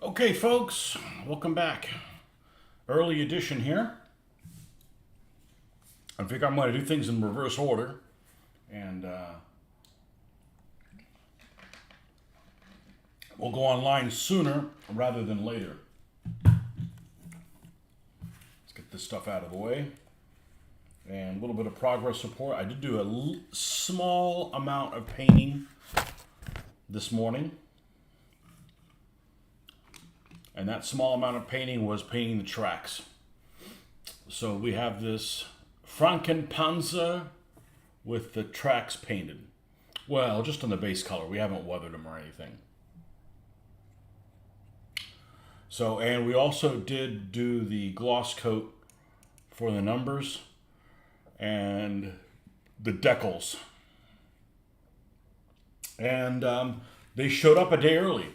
Okay, folks, welcome back. Early edition here. I think I'm going to do things in reverse order, and we'll go online sooner rather than later. Let's get this stuff out of the way. And a little bit of progress report. I did do a small amount of painting this morning. And that small amount of painting was painting the tracks. So we have this Frankenpanzer with the tracks painted. Well, just on the base color. We haven't weathered them or anything. So, and we also did do the gloss coat for the numbers and the decals. And they showed up a day early.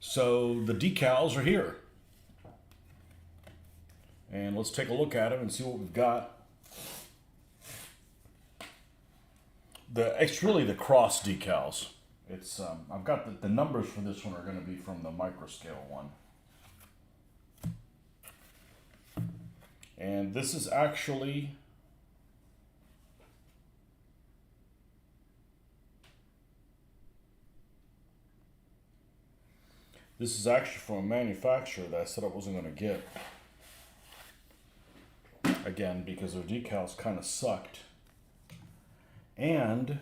So the decals are here. And let's take a look at them and see what we've got. It's really the cross decals. It's I've got the numbers for this one are going to be from the micro scale one. And this is actually from a manufacturer that I said I wasn't going to get. Again, because their decals kind of sucked. And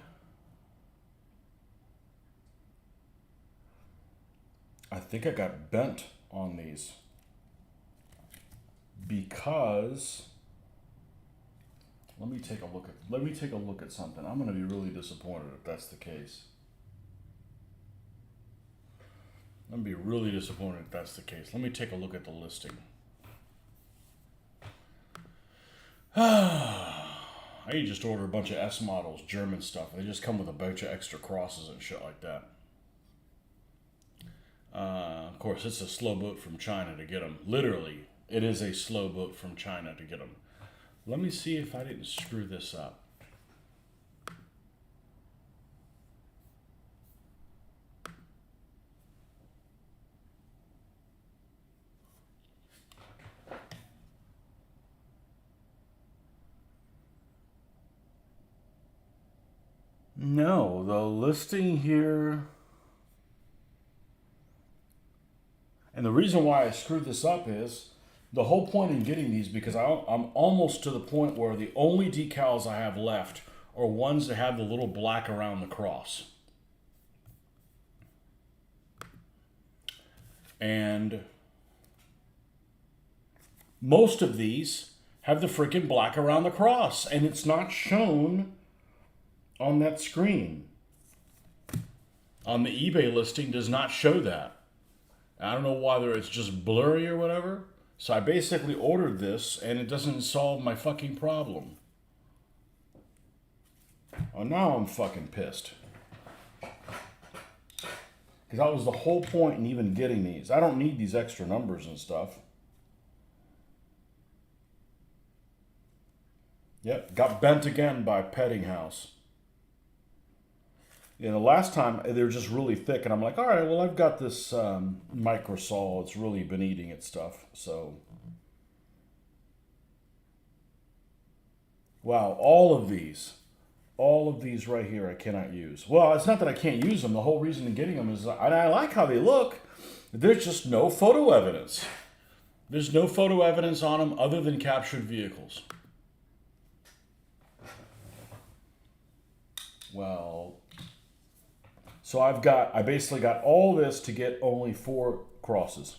I think I got bent on these because let me take a look at something. I'm going to be really disappointed if that's the case. I'm going to be really disappointed if that's the case. Let me take a look at the listing. I just order a bunch of S models, German stuff. They just come with a bunch of extra crosses and shit like that. Of course, it's a slow boat from China to get them. Literally, it is a slow boat from China to get them. Let me see if I didn't screw this up. No, the listing here, and the reason why I screwed this up is the whole point in getting these because I'm almost to the point where the only decals I have left are ones that have the little black around the cross. And most of these have the freaking black around the cross, and it's not shown on that screen. On the eBay listing does not show that. I don't know whether it's just blurry or whatever. So I basically ordered this and it doesn't solve my fucking problem. Oh, now I'm fucking pissed. Because that was the whole point in even getting these. I don't need these extra numbers and stuff. Yep, got bent again by Petting House. You know, last time they were just really thick, and I'm like, all right, well, I've got this microsol. It's really been eating its stuff. So, wow, all of these right here, I cannot use. Well, it's not that I can't use them. The whole reason in getting them is, and I like how they look. There's just no photo evidence. There's no photo evidence on them other than captured vehicles. Well, so I basically got all this to get only 4 crosses.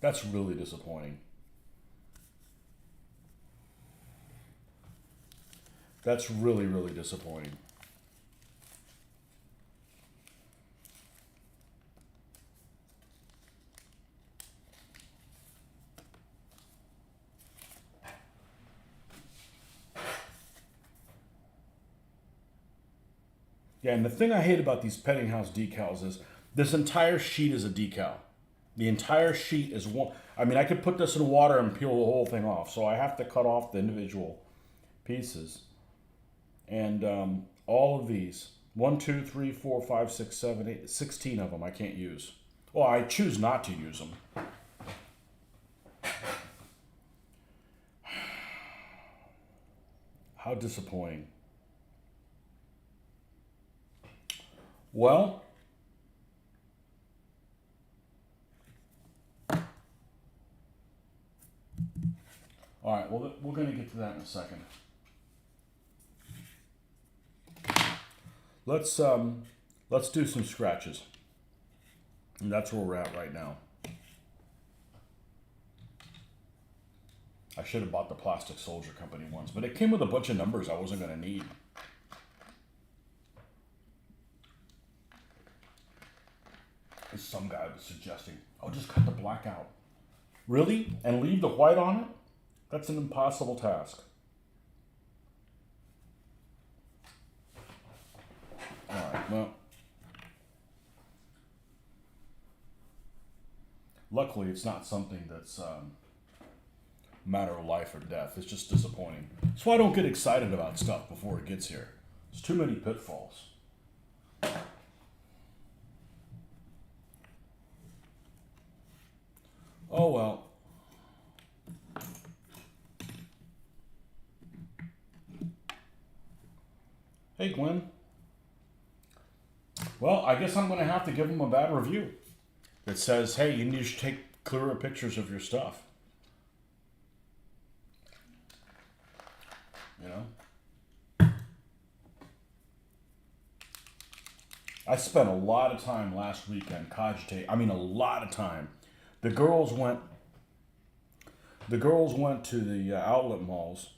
That's really disappointing. That's really, really disappointing. Yeah, and the thing I hate about these Petting House decals is this entire sheet is a decal. The entire sheet is one. I mean, I could put this in water and peel the whole thing off. So I have to cut off the individual pieces. And all of these, 1, 2, 3, 4, 5, 6, 7, 8, 16 of them I can't use. Well, I choose not to use them. How disappointing. Well, all right, well, we're going to get to that in a second. Let's do some scratches. And that's where we're at right now. I should have bought the Plastic Soldier Company ones, but it came with a bunch of numbers I wasn't going to need. As some guy was suggesting, oh, just cut the black out. Really? And leave the white on it? That's an impossible task. All right, well. Luckily, it's not something that's matter of life or death. It's just disappointing. That's why I don't get excited about stuff before it gets here. There's too many pitfalls. Oh well. Hey, Gwen. Well, I guess I'm going to have to give them a bad review. It says, hey, you need to take clearer pictures of your stuff. You know? I spent a lot of time last weekend cogitating. I mean, a lot of time. The girls went to the outlet malls,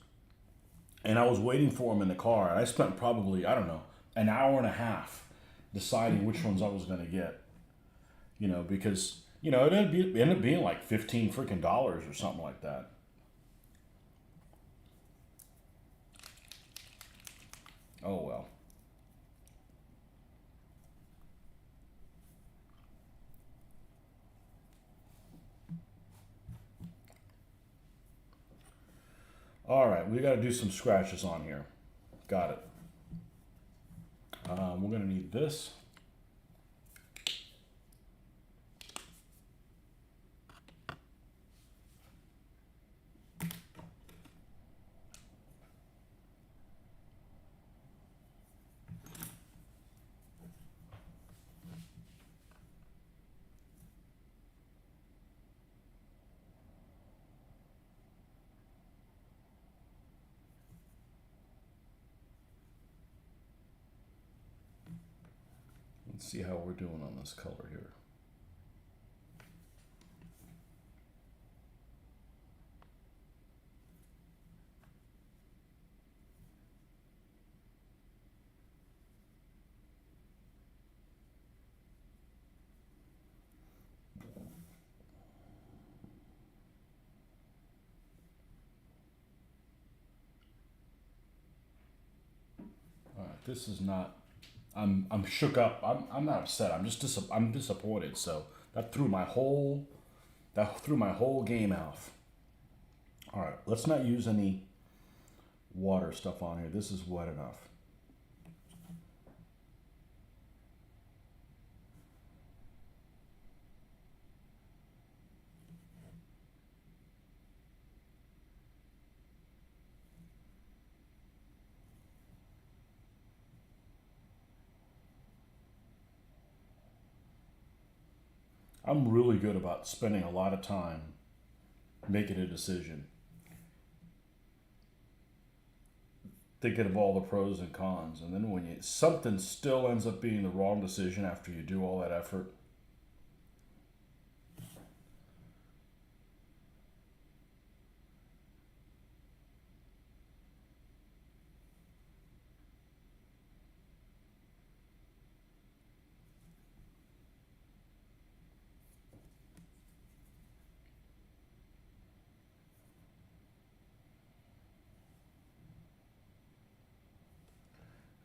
and I was waiting for them in the car. And I spent probably, I don't know, an hour and a half deciding which ones I was going to get. You know, because, you know, it ended up being like $15 freaking or something like that. Oh, well. All right, we got to do some scratches on here. Got it. We're going to need this. Let's see how we're doing on this color here. All right, this is not. I'm shook up. I'm not upset. I'm disappointed. So that threw my whole game off. All right, let's not use any water stuff on here. This is wet enough. I'm really good about spending a lot of time making a decision, thinking of all the pros and cons, and then when something still ends up being the wrong decision after you do all that effort.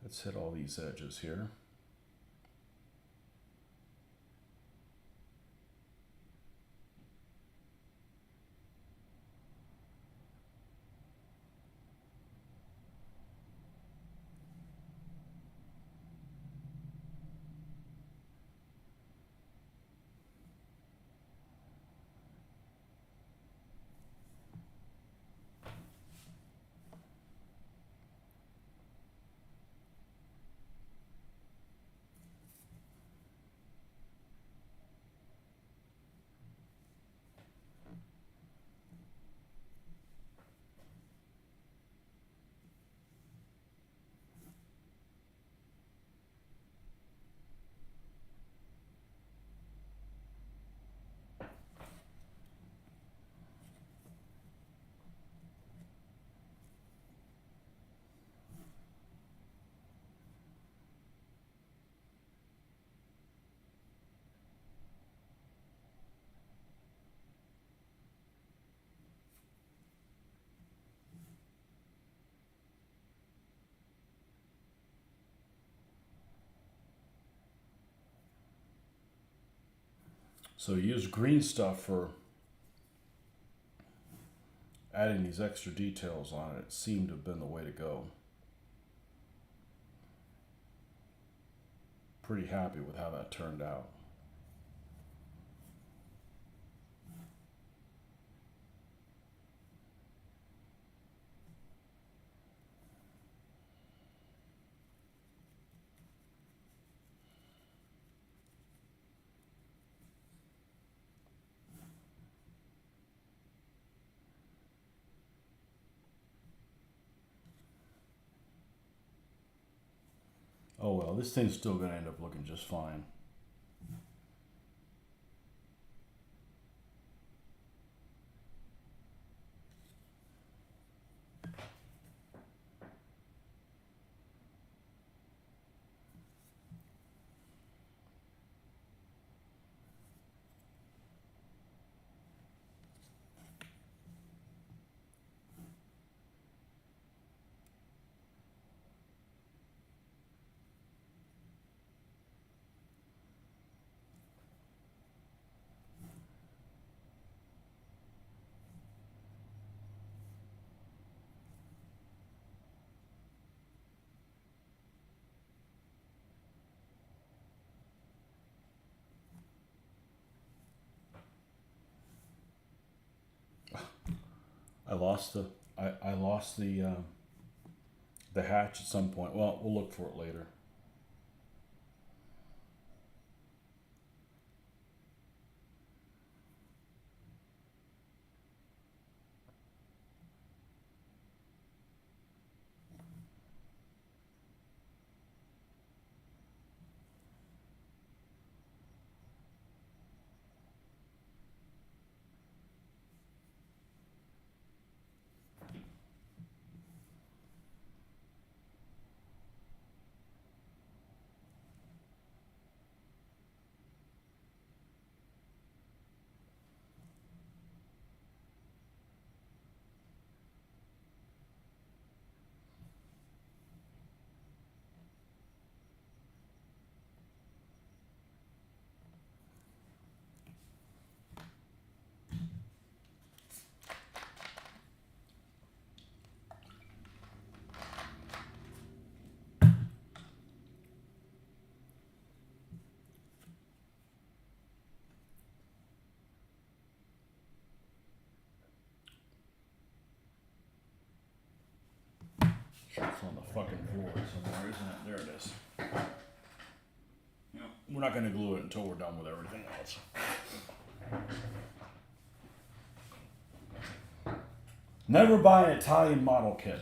Let's hit all these edges here. So use green stuff for adding these extra details on it. It seemed to have been the way to go. Pretty happy with how that turned out. Oh well, this thing's still going to end up looking just fine. I lost the hatch at some point. Well, we'll look for it later. Sure, it's on the fucking floor somewhere, isn't it? There it is. Yep. We're not going to glue it until we're done with everything else. Never buy an Italian model kit.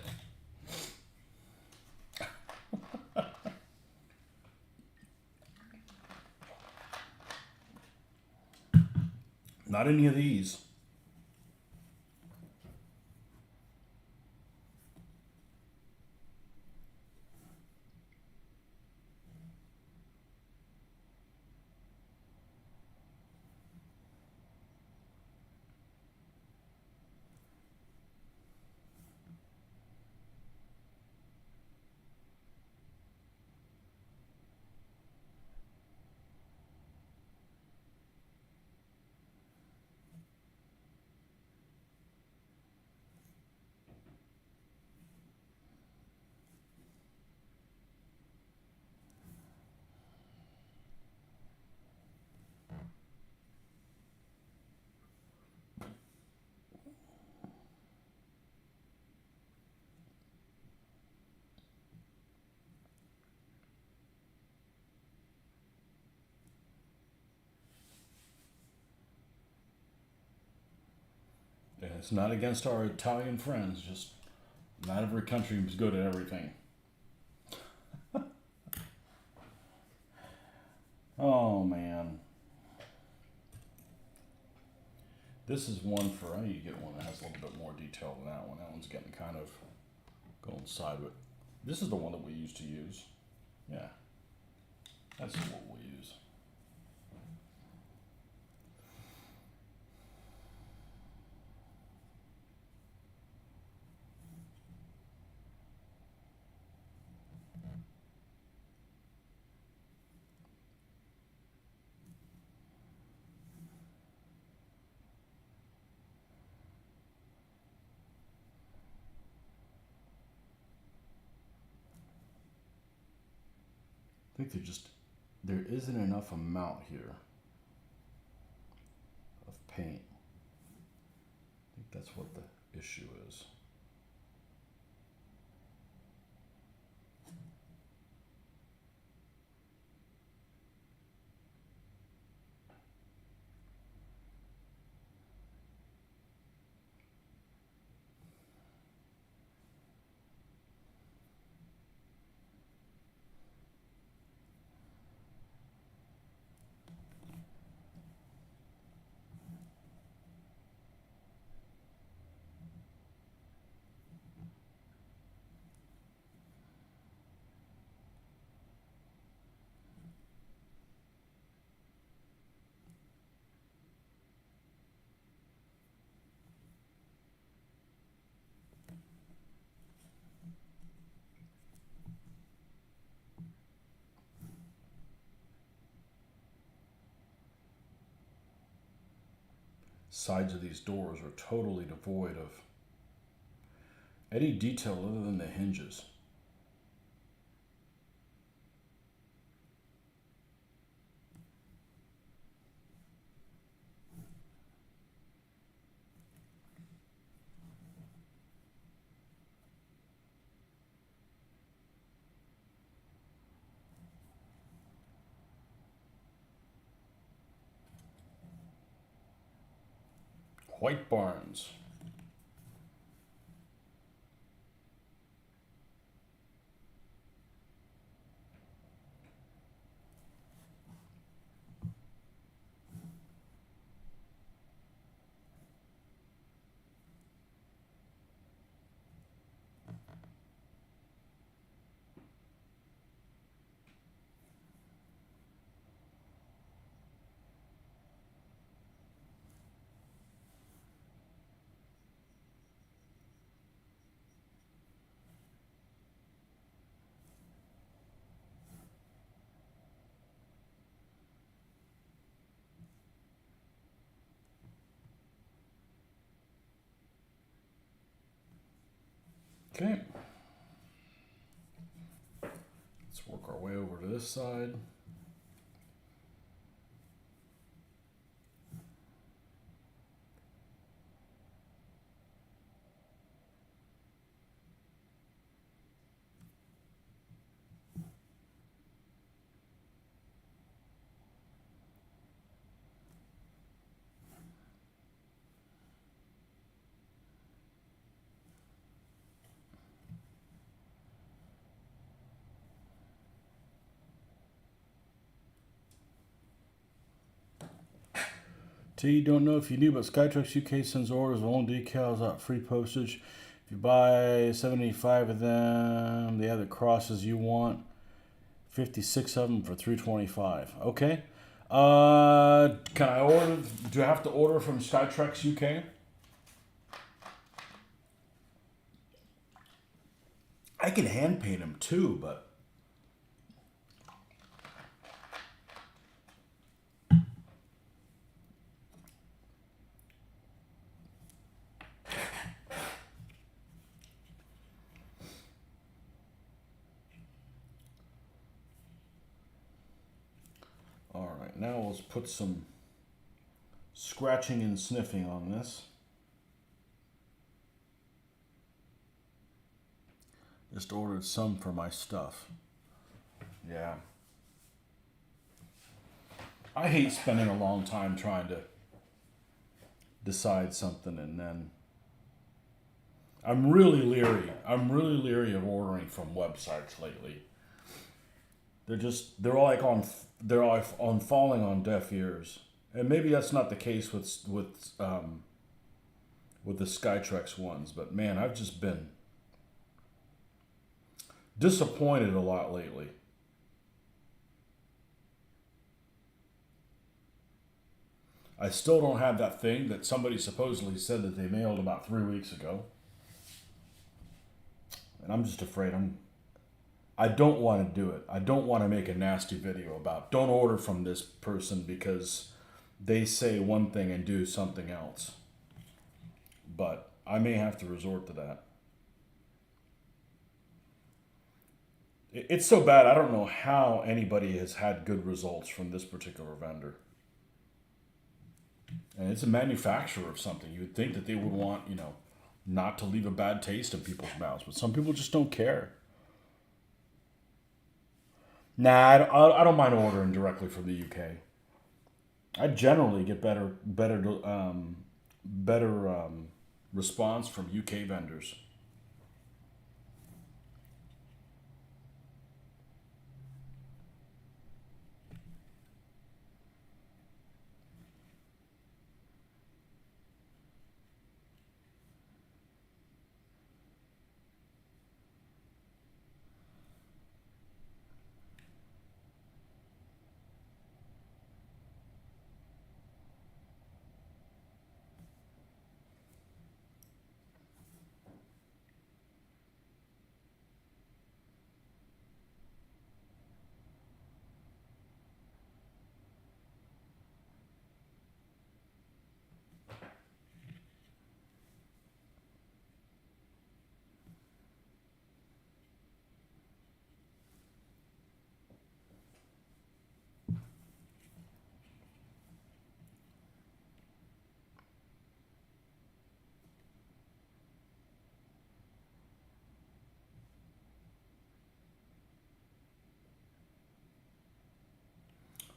Not any of these. And it's not against our Italian friends, just not every country is good at everything. Oh man. This is one for, I need to get one that has a little bit more detail than that one. That one's getting kind of going sideways. This is the one that we used to use. Yeah. That's what we'll use. think there isn't enough amount here of paint. I think that's what the issue is. Sides of these doors are totally devoid of any detail other than the hinges. White barns. Okay. Let's work our way over to this side. T, don't know if you knew, but Skytrax UK sends orders of own decals out free postage. If you buy 75 of them, they have the crosses you want. 56 of them for $3.25. Okay. Can I order? Do I have to order from Skytrax UK? I can hand paint them too, but all right. Now let's put some scratching and sniffing on this. Just ordered some for my stuff. Yeah. I hate spending a long time trying to decide something, and then I'm really leery of ordering from websites lately. They're all on falling on deaf ears. And maybe that's not the case with the Skytrax ones, but man, I've just been disappointed a lot lately. I still don't have that thing that somebody supposedly said that they mailed about 3 weeks ago. And I'm just afraid I don't want to do it. I don't want to make a nasty video about don't order from this person because they say one thing and do something else. But I may have to resort to that. It's so bad. I don't know how anybody has had good results from this particular vendor. And it's a manufacturer of something. You would think that they would want, not to leave a bad taste in people's mouths, but some people just don't care. Nah, I don't mind ordering directly from the UK. I generally get better response from UK vendors.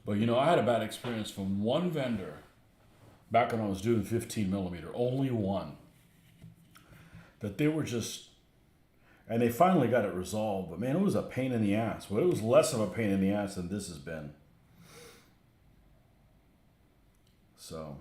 But I had a bad experience from one vendor back when I was doing 15 millimeter, only one, that they were just, and they finally got it resolved, but man, it was a pain in the ass. Well, it was less of a pain in the ass than this has been. So,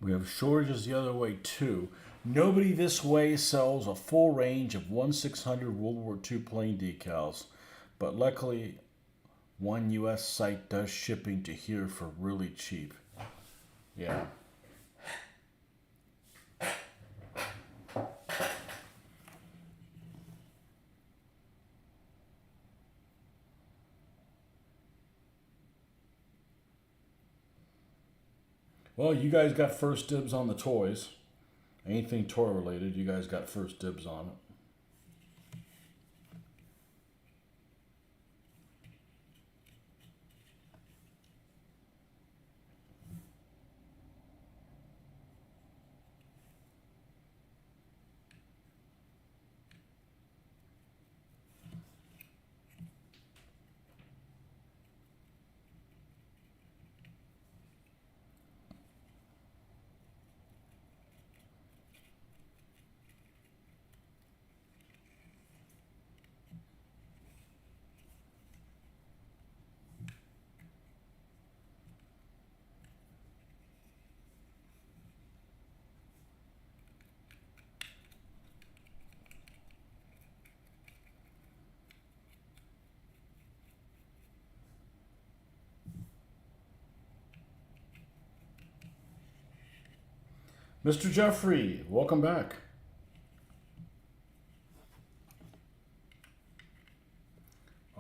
we have shortages the other way too. Nobody this way sells a full range of 1/600 World War II plain decals, but luckily one US site does shipping to here for really cheap. Yeah. Well, you guys got first dibs on the toys. Anything toy related, you guys got first dibs on it. Mr. Jeffrey, welcome back.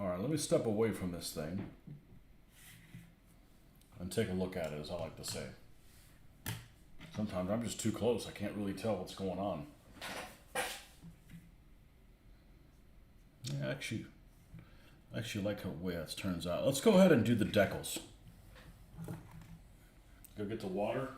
All right, let me step away from this thing and take a look at it, as I like to say. Sometimes I'm just too close. I can't really tell what's going on. Yeah, I actually like how the way that turns out. Let's go ahead and do the decals. Go get the water.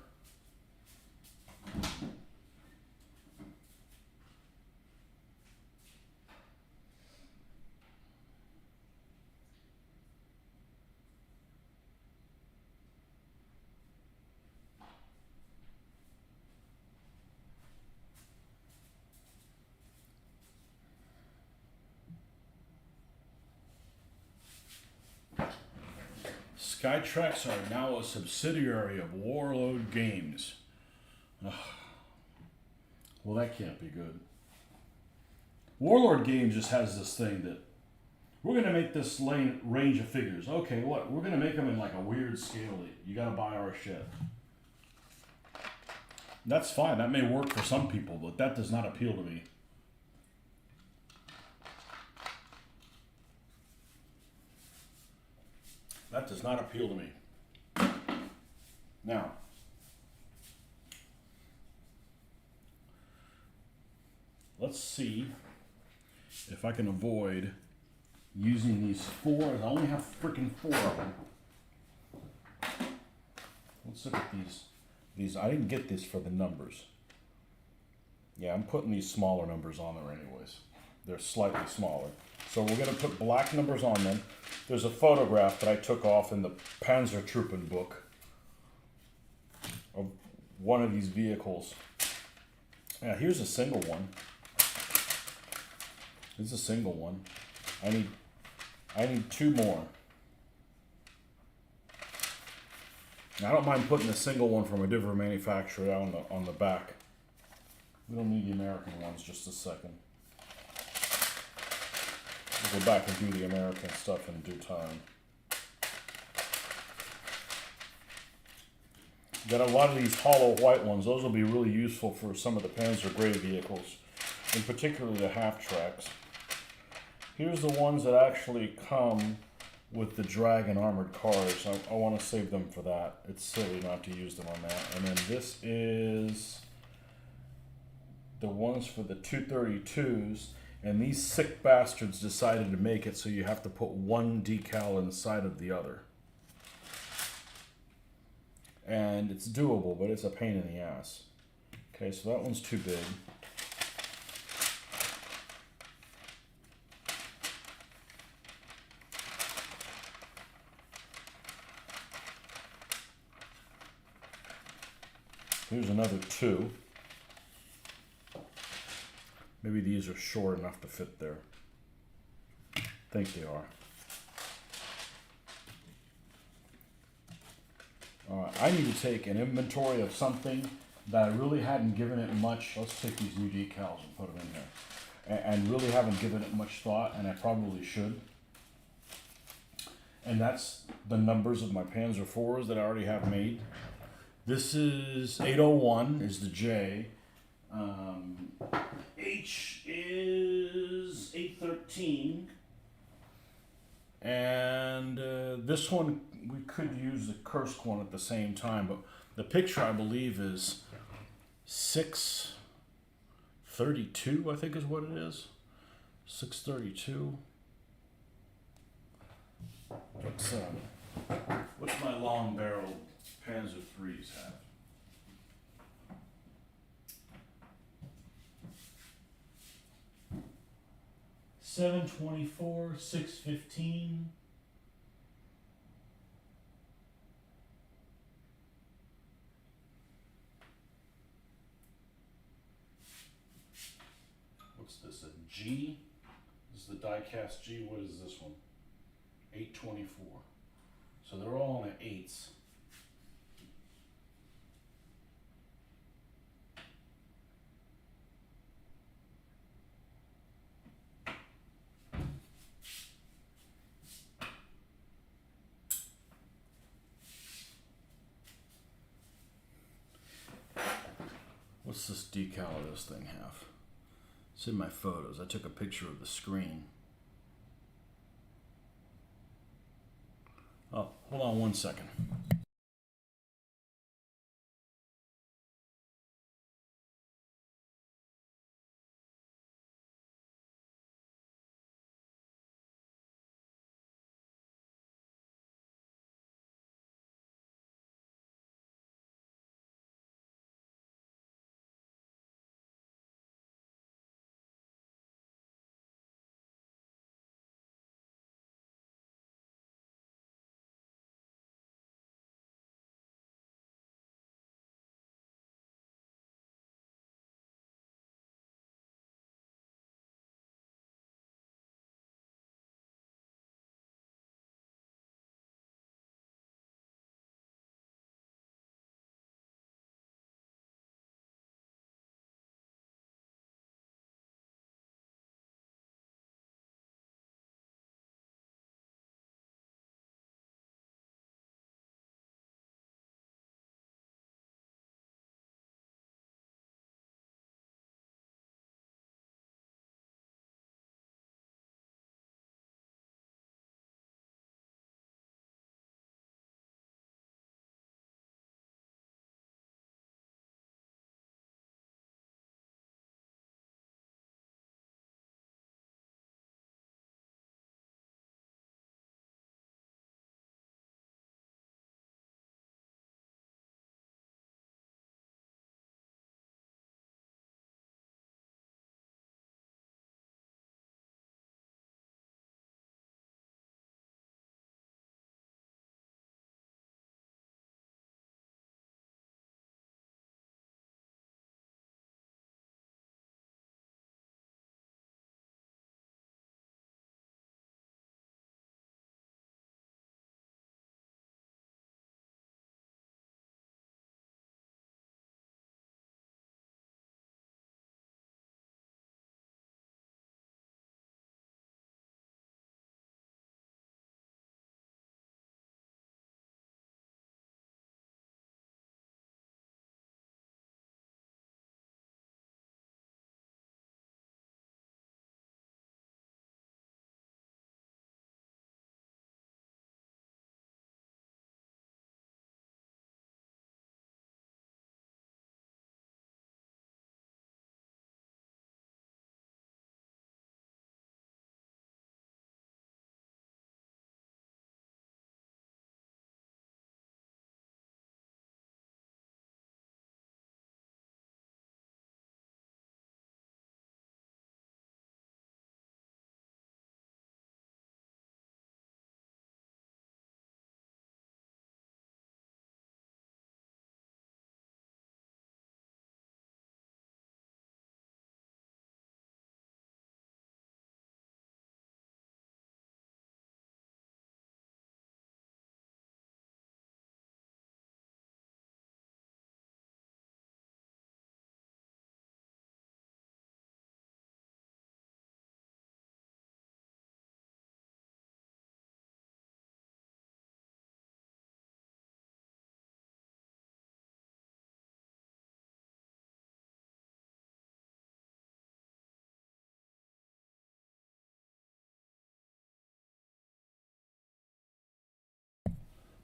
Skytrax are now a subsidiary of Warlord Games. Ugh. Well, that can't be good. Warlord Games just has this thing that we're going to make this range of figures. Okay, what? We're going to make them in like a weird scale. You got to buy our shit. That's fine. That may work for some people, but that does not appeal to me. That does not appeal to me. Now, let's see if I can avoid using these four. I only have freaking 4 of them. Let's look at these. I didn't get this for the numbers. Yeah, I'm putting these smaller numbers on there anyways. They're slightly smaller. So we're going to put black numbers on them. There's a photograph that I took off in the Panzertruppen book of one of these vehicles. Yeah, here's a single one. This is a single one. I need 2 more. I don't mind putting a single one from a different manufacturer on the back. We don't need the American ones. Just a second. We'll go back and do the American stuff in due time. Got a lot of these hollow white ones. Those will be really useful for some of the Panzer Gray vehicles, in particular the half-tracks. Here's the ones that actually come with the Dragon armored cars. I want to save them for that. It's silly not to use them on that. And then this is the ones for the 232s. And these sick bastards decided to make it so you have to put one decal inside of the other. And it's doable, but it's a pain in the ass. Okay, so that one's too big. Here's another 2. Maybe these are short enough to fit there. I think they are. Alright, I need to take an inventory of something that I really hadn't given it much. Let's take these new decals and put them in there. And really haven't given it much thought, and I probably should. And that's the numbers of my Panzer IVs that I already have made. This is 801 is the J. H is 813. And this one, we could use the Kursk one at the same time, but the picture I believe is 632, I think is what it is. 632. What's my long barrel Panzer IIIs have? $724, $615. What's this? A G? This is the die-cast G. What is this one? 824. So they're all on the 8s. this decal of this thing have? It's in my photos. I took a picture of the screen. Oh, hold on 1 second.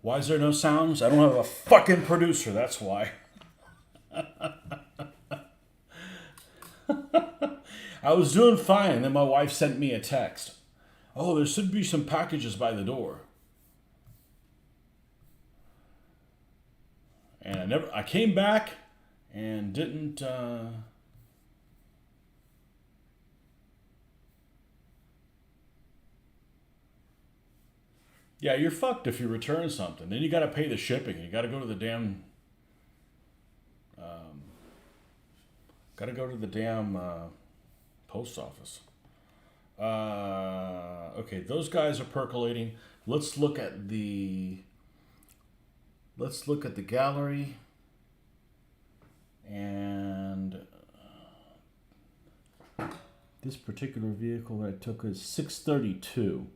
Why is there no sounds? I don't have a fucking producer, that's why. I was doing fine, and then my wife sent me a text. Oh, there should be some packages by the door. And I came back and didn't, yeah, you're fucked if you return something. Then you gotta pay the shipping. You gotta go to the damn, post office. Okay, those guys are percolating. Let's look at the gallery, and this particular vehicle that I took is 632,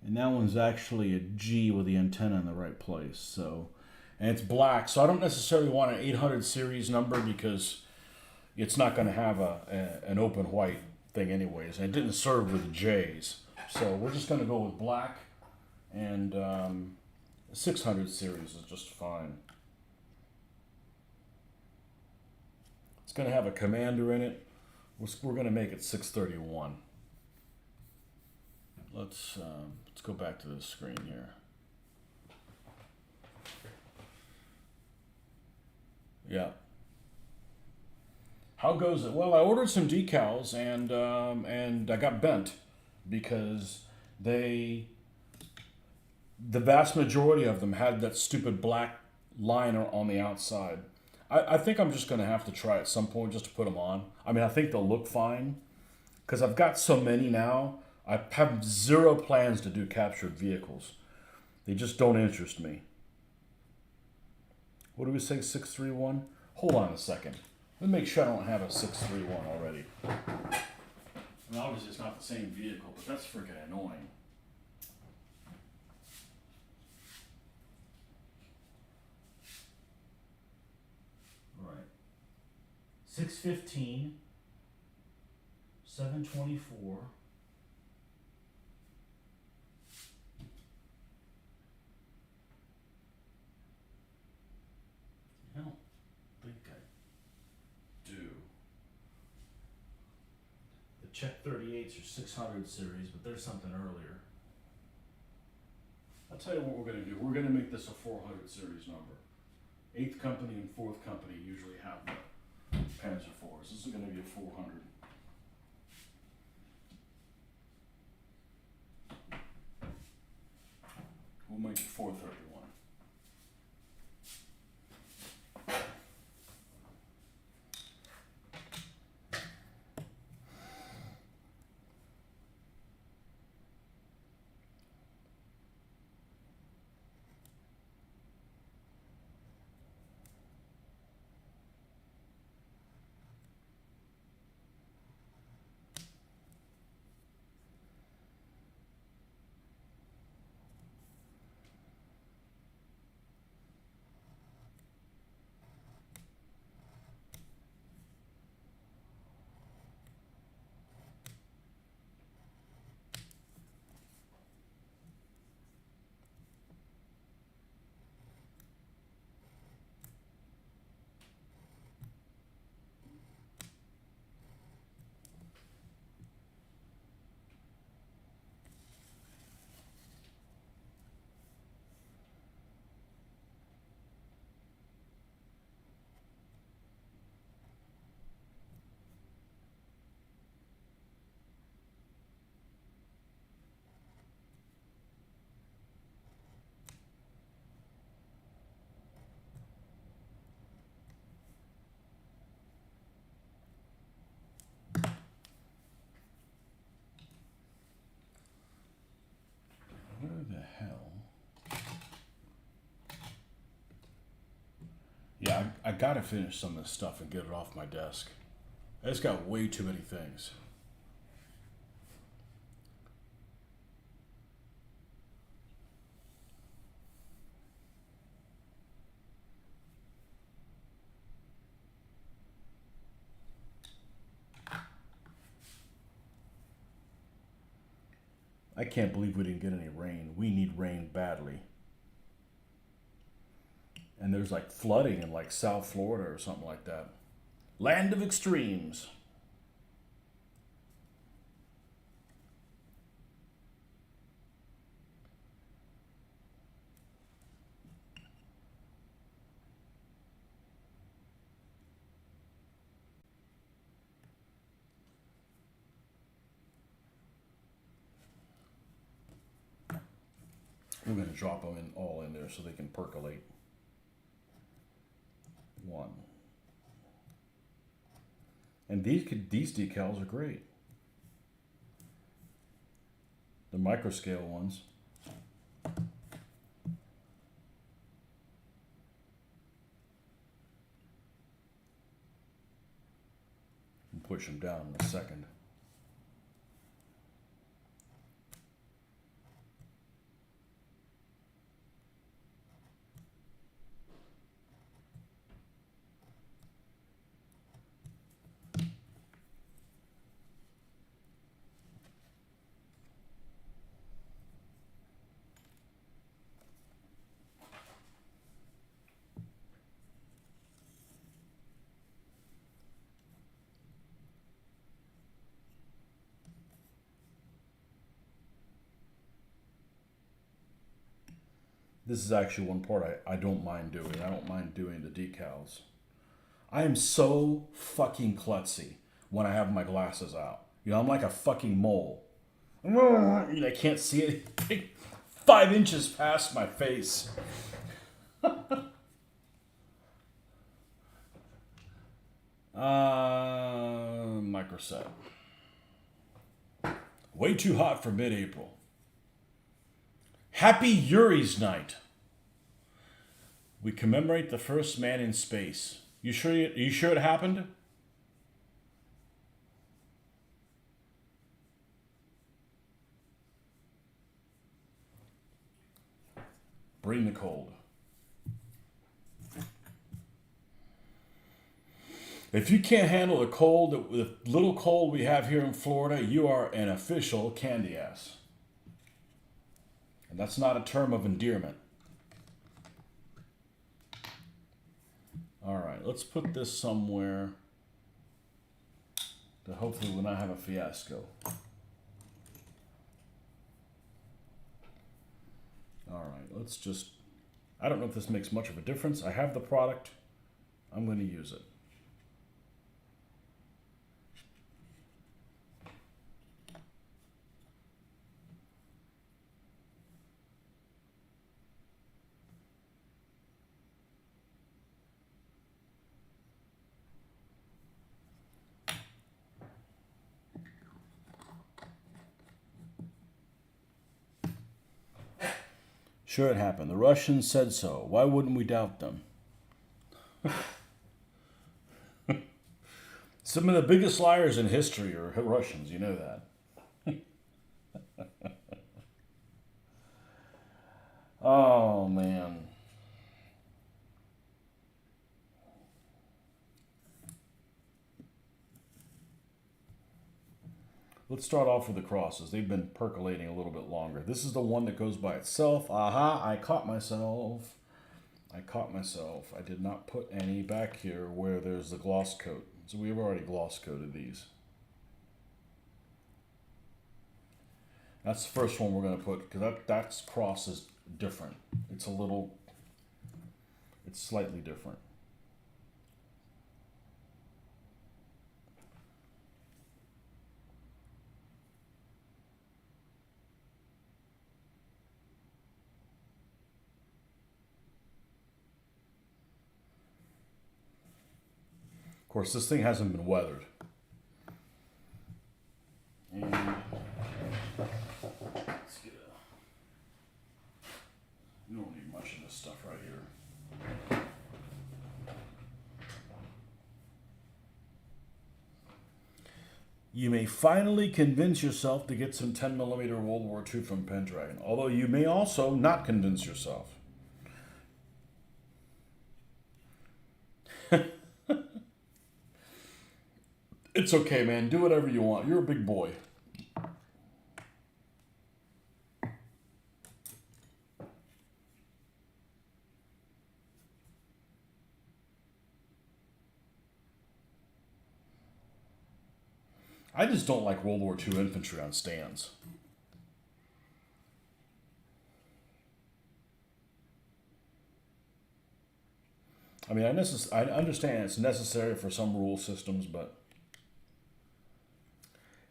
and that one's actually a G with the antenna in the right place. So, and it's black. So I don't necessarily want an 800 series number because it's not going to have an open white thing anyways, and it didn't serve with J's. So we're just going to go with black, and 600 series is just fine. It's going to have a commander in it. We're going to make it 631. Let's go back to the screen here. Yeah. How goes it? Well, I ordered some decals and I got bent because the vast majority of them had that stupid black liner on the outside. I think I'm just going to have to try at some point just to put them on. I mean, I think they'll look fine because I've got so many now. I have zero plans to do captured vehicles. They just don't interest me. What do we say, 631? Hold on a second. Let me make sure I don't have a 631 already. And obviously it's not the same vehicle, but that's freaking annoying. All right. 615, 724. I don't think I do. The Czech 38s are 600 series, but there's something earlier. I'll tell you what we're going to do. We're going to make this a 400 series number. 8th company and 4th company usually have the Panzer IVs. This is going to be a 400. We'll make it 431. Where the hell? Yeah, I gotta finish some of this stuff and get it off my desk. I just got way too many things. I can't believe we didn't get any rain. We need rain badly. And there's like flooding in like South Florida or something like that. Land of extremes. We're going to drop them in all in there so they can percolate. 1. And these decals are great. The micro scale ones. And push them down in a second. This is actually one part I don't mind doing. I don't mind doing the decals. I am so fucking klutzy when I have my glasses out. You know, I'm like a fucking mole. I can't see it 5 inches past my face. Microset. Way too hot for mid-April. Happy Yuri's Night. We commemorate the first man in space. You sure it happened? Bring the cold. If you can't handle the cold, the little cold we have here in Florida, you are an official candy ass. And that's not a term of endearment. All right, let's put this somewhere that hopefully will not have a fiasco. All right, let's just, I don't know if this makes much of a difference. I have the product. I'm going to use it. Sure, it happened. The Russians said so. Why wouldn't we doubt them? Some of the biggest liars in history are Russians, you know that. Oh, man. Let's start off with the crosses. They've been percolating a little bit longer. This is the one that goes by itself. Aha, I caught myself. I did not put any back here where there's the gloss coat. So we've already gloss coated these. That's the first one we're going to put, because that cross is different. It's slightly different. Of course, this thing hasn't been weathered. And let's get you don't need much of this stuff right here. You may finally convince yourself to get some 10mm World War II from Pendragon, although you may also not convince yourself. It's okay, man. Do whatever you want. You're a big boy. I just don't like World War II infantry on stands. I mean, I understand it's necessary for some rule systems, but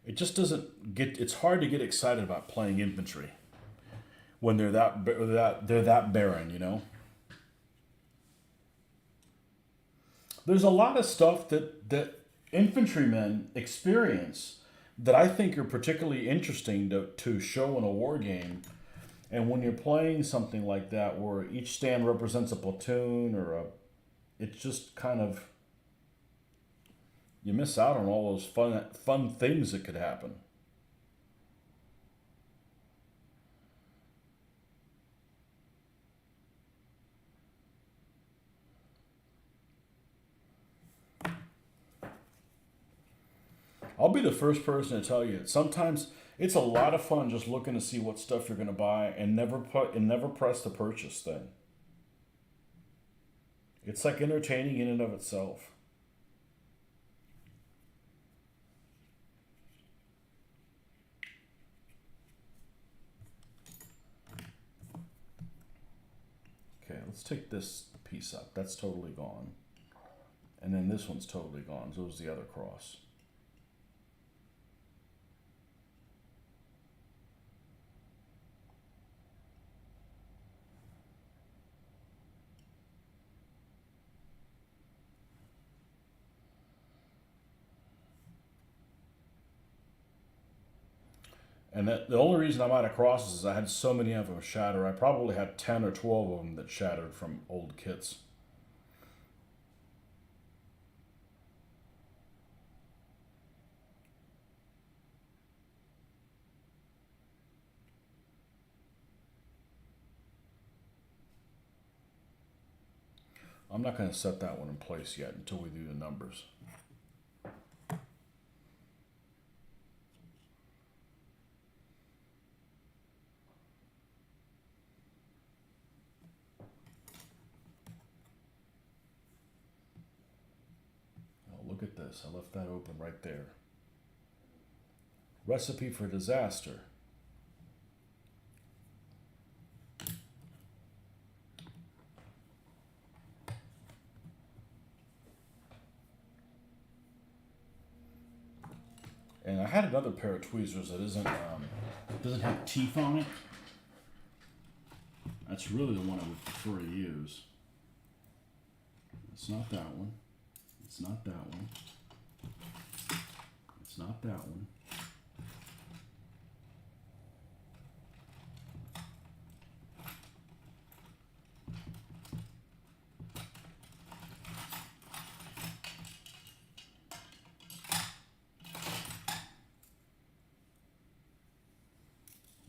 it just doesn't get. It's hard to get excited about playing infantry when they're that barren, you know. There's a lot of stuff that infantrymen experience that I think are particularly interesting to show in a war game. And when you're playing something like that, where each stand represents a platoon it's just kind of, you miss out on all those fun things that could happen. I'll be the first person to tell you, sometimes it's a lot of fun just looking to see what stuff you're going to buy and never press the purchase thing. It's like entertaining in and of itself. let's take this piece up. That's totally gone. And then this one's totally gone. So is the other cross. And the only reason I'm out of crosses is I had so many of them shatter. I probably had 10 or 12 of them that shattered from old kits. I'm not going to set that one in place yet until we do the numbers. Oh, look at this. I left that open right there. Recipe for disaster. And I had another pair of tweezers that doesn't have teeth on it. That's really the one I would prefer to use. It's not that one. It's not that one. It's not that one.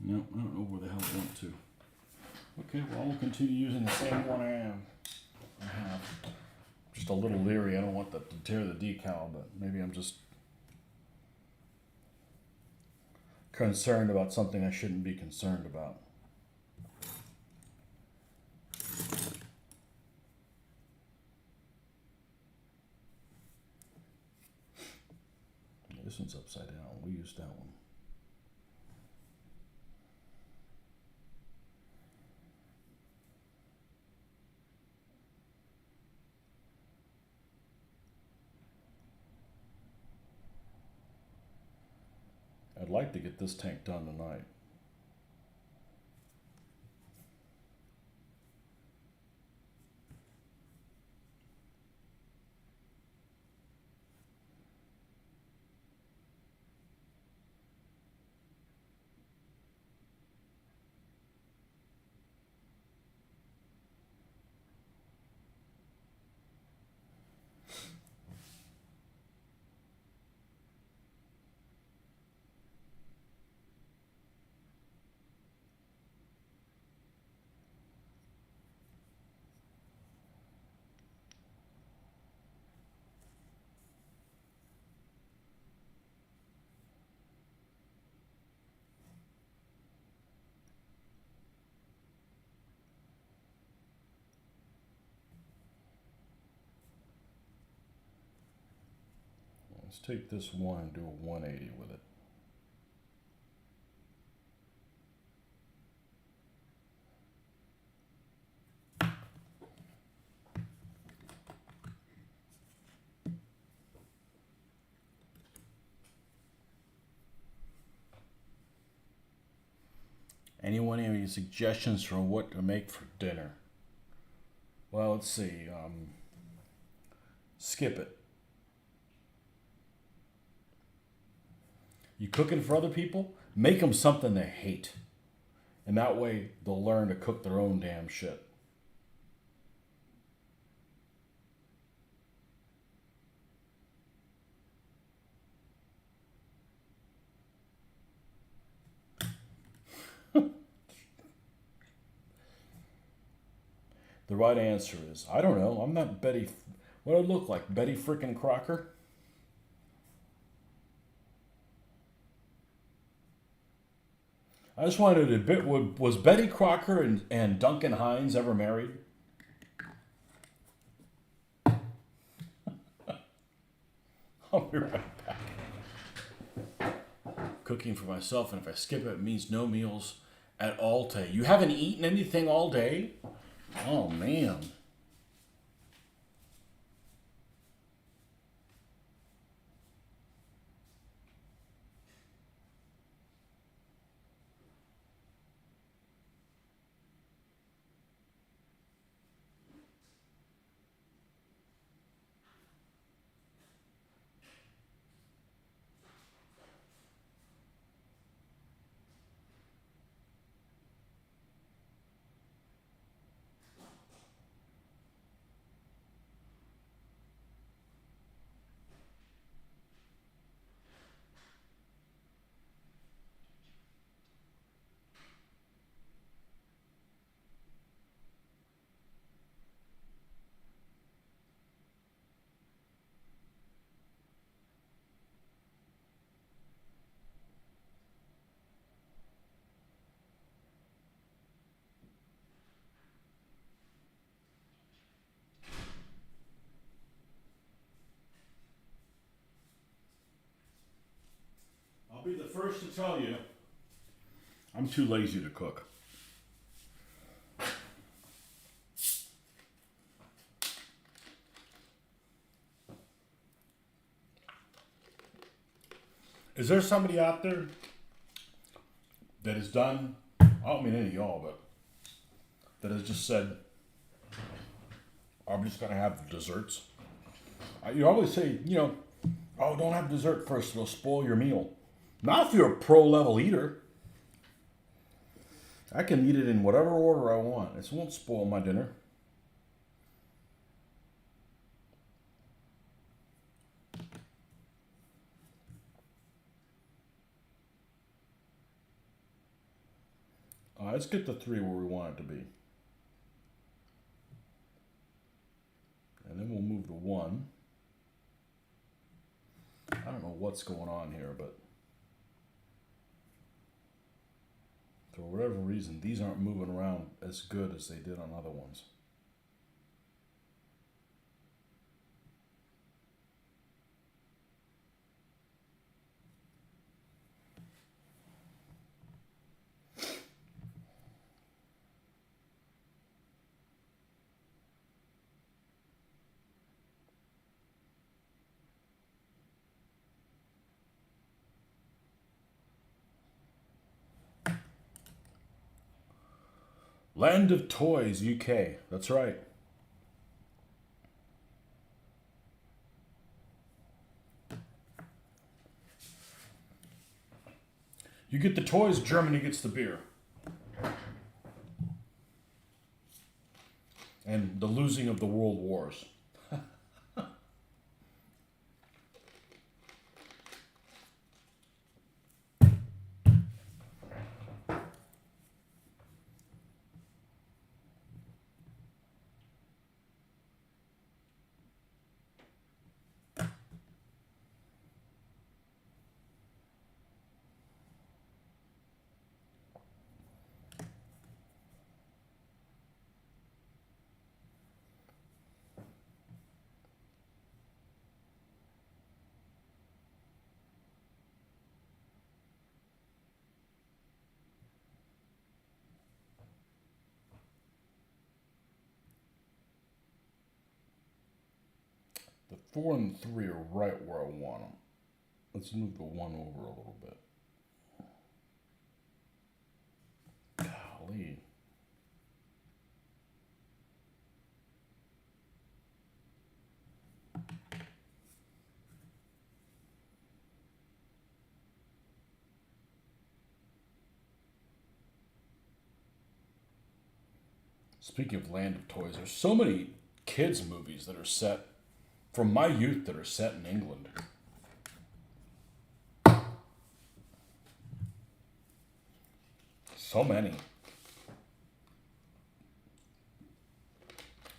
No, I don't know where the hell it went to. Okay, well, I'll continue using the same one I have. Just a little leery. I don't want that to tear the decal, but maybe I'm just concerned about something I shouldn't be concerned about. This one's upside down. We used that one. I'd like to get this tank done tonight. Let's take this one and do a 180 with it. Anyone have any suggestions for what to make for dinner? Well, let's see. Skip it. You cooking for other people? Make them something they hate. And that way they'll learn to cook their own damn shit. The right answer is, I don't know. I'm not Betty. What do I look like? Betty frickin' Crocker? I just wanted to bit. Was Betty Crocker and Duncan Hines ever married? I'll be right back. Cooking for myself, and if I skip it, it means no meals at all today. You haven't eaten anything all day? Oh, man. I'll be the first to tell you, I'm too lazy to cook. Is there somebody out there that has done, I don't mean any of y'all, but that has just said, I'm just going to have the desserts? You always say, oh, don't have dessert first, it'll spoil your meal. Not if you're a pro level eater. I can eat it in whatever order I want. It won't spoil my dinner. Let's get the 3 where we want it to be. And then we'll move to 1. I don't know what's going on here, but for whatever reason, these aren't moving around as good as they did on other ones. Land of Toys, UK. That's right. You get the toys, Germany gets the beer. And the losing of the world wars. The 4 and 3 are right where I want them. Let's move the 1 over a little bit. Golly. Speaking of Land of Toys, there's so many kids' movies that are set from my youth that are set in England. So many.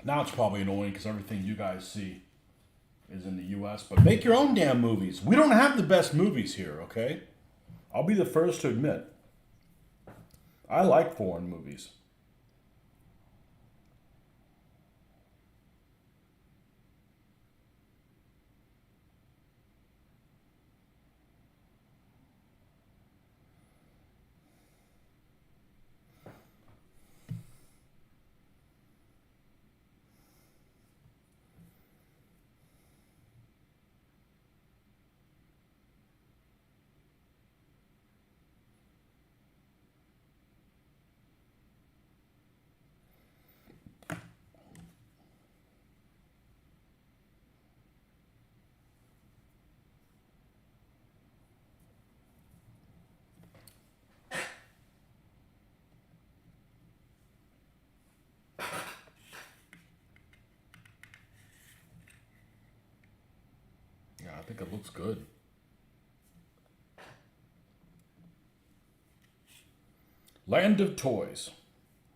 Now it's probably annoying because everything you guys see is in the US, but make your own damn movies. We don't have the best movies here, okay? I'll be the first to admit. I like foreign movies. I think it looks good. Land of Toys.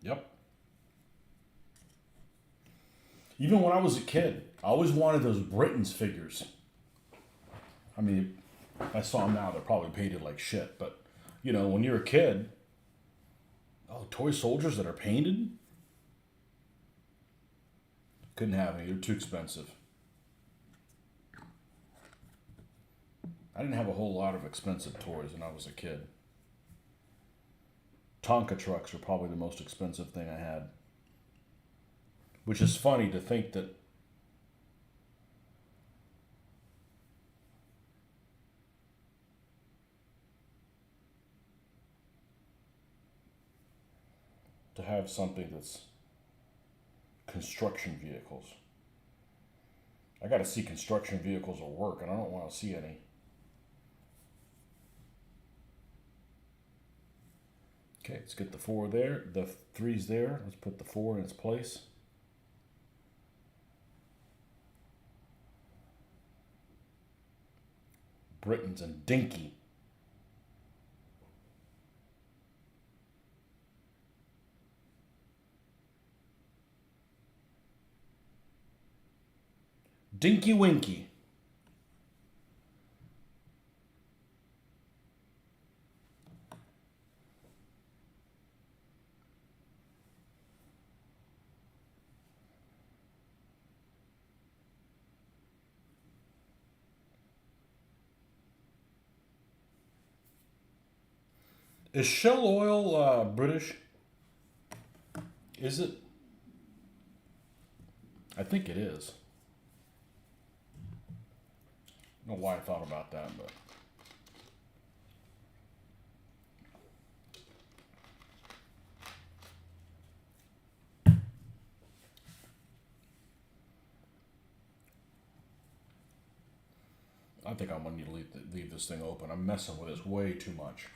Yep. Even when I was a kid, I always wanted those Britons figures. I mean, I saw them now, they're probably painted like shit, but, you know, when you're a kid, oh, toy soldiers that are painted? Couldn't have any, they're too expensive. I didn't have a whole lot of expensive toys when I was a kid. Tonka trucks are probably the most expensive thing I had. Which is funny to think that to have something that's construction vehicles. I got to see construction vehicles at work, and I don't want to see any. Okay, let's get the 4 there. The 3's there. Let's put the 4 in its place. Britons and Dinky. Dinky Winky. Is Shell Oil British? Is it? I think it is. I don't know why I thought about that, but. I think I'm going to need to leave this thing open. I'm messing with this way too much.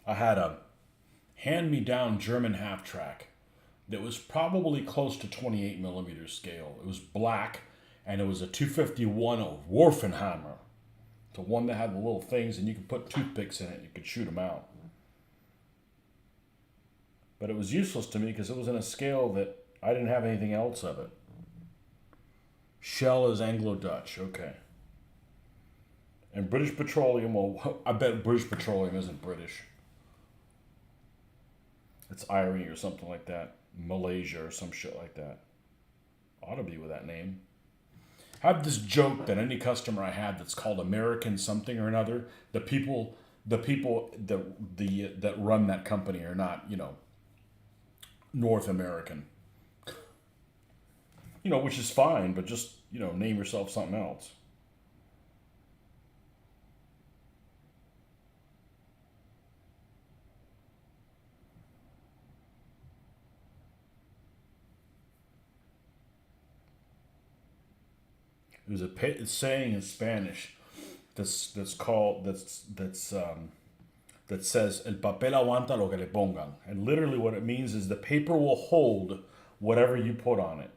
I had a hand-me-down German half-track that was probably close to 28 millimeter scale. It was black, and it was a 251 of Wolfenhammer. The one that had the little things, and you could put toothpicks in it, and you could shoot them out. But it was useless to me because it was in a scale that I didn't have anything else of it. Shell is Anglo-Dutch, okay. And British Petroleum, well, I bet British Petroleum isn't British. It's Irony or something like that. Malaysia or some shit like that. Ought to be with that name. I have this joke that any customer I have that's called American something or another, the people that run that company are not, you know, North American. You know, which is fine, but just, you know, name yourself something else. There's a saying in Spanish that says el papel aguanta lo que le pongan, and literally what it means is the paper will hold whatever you put on it.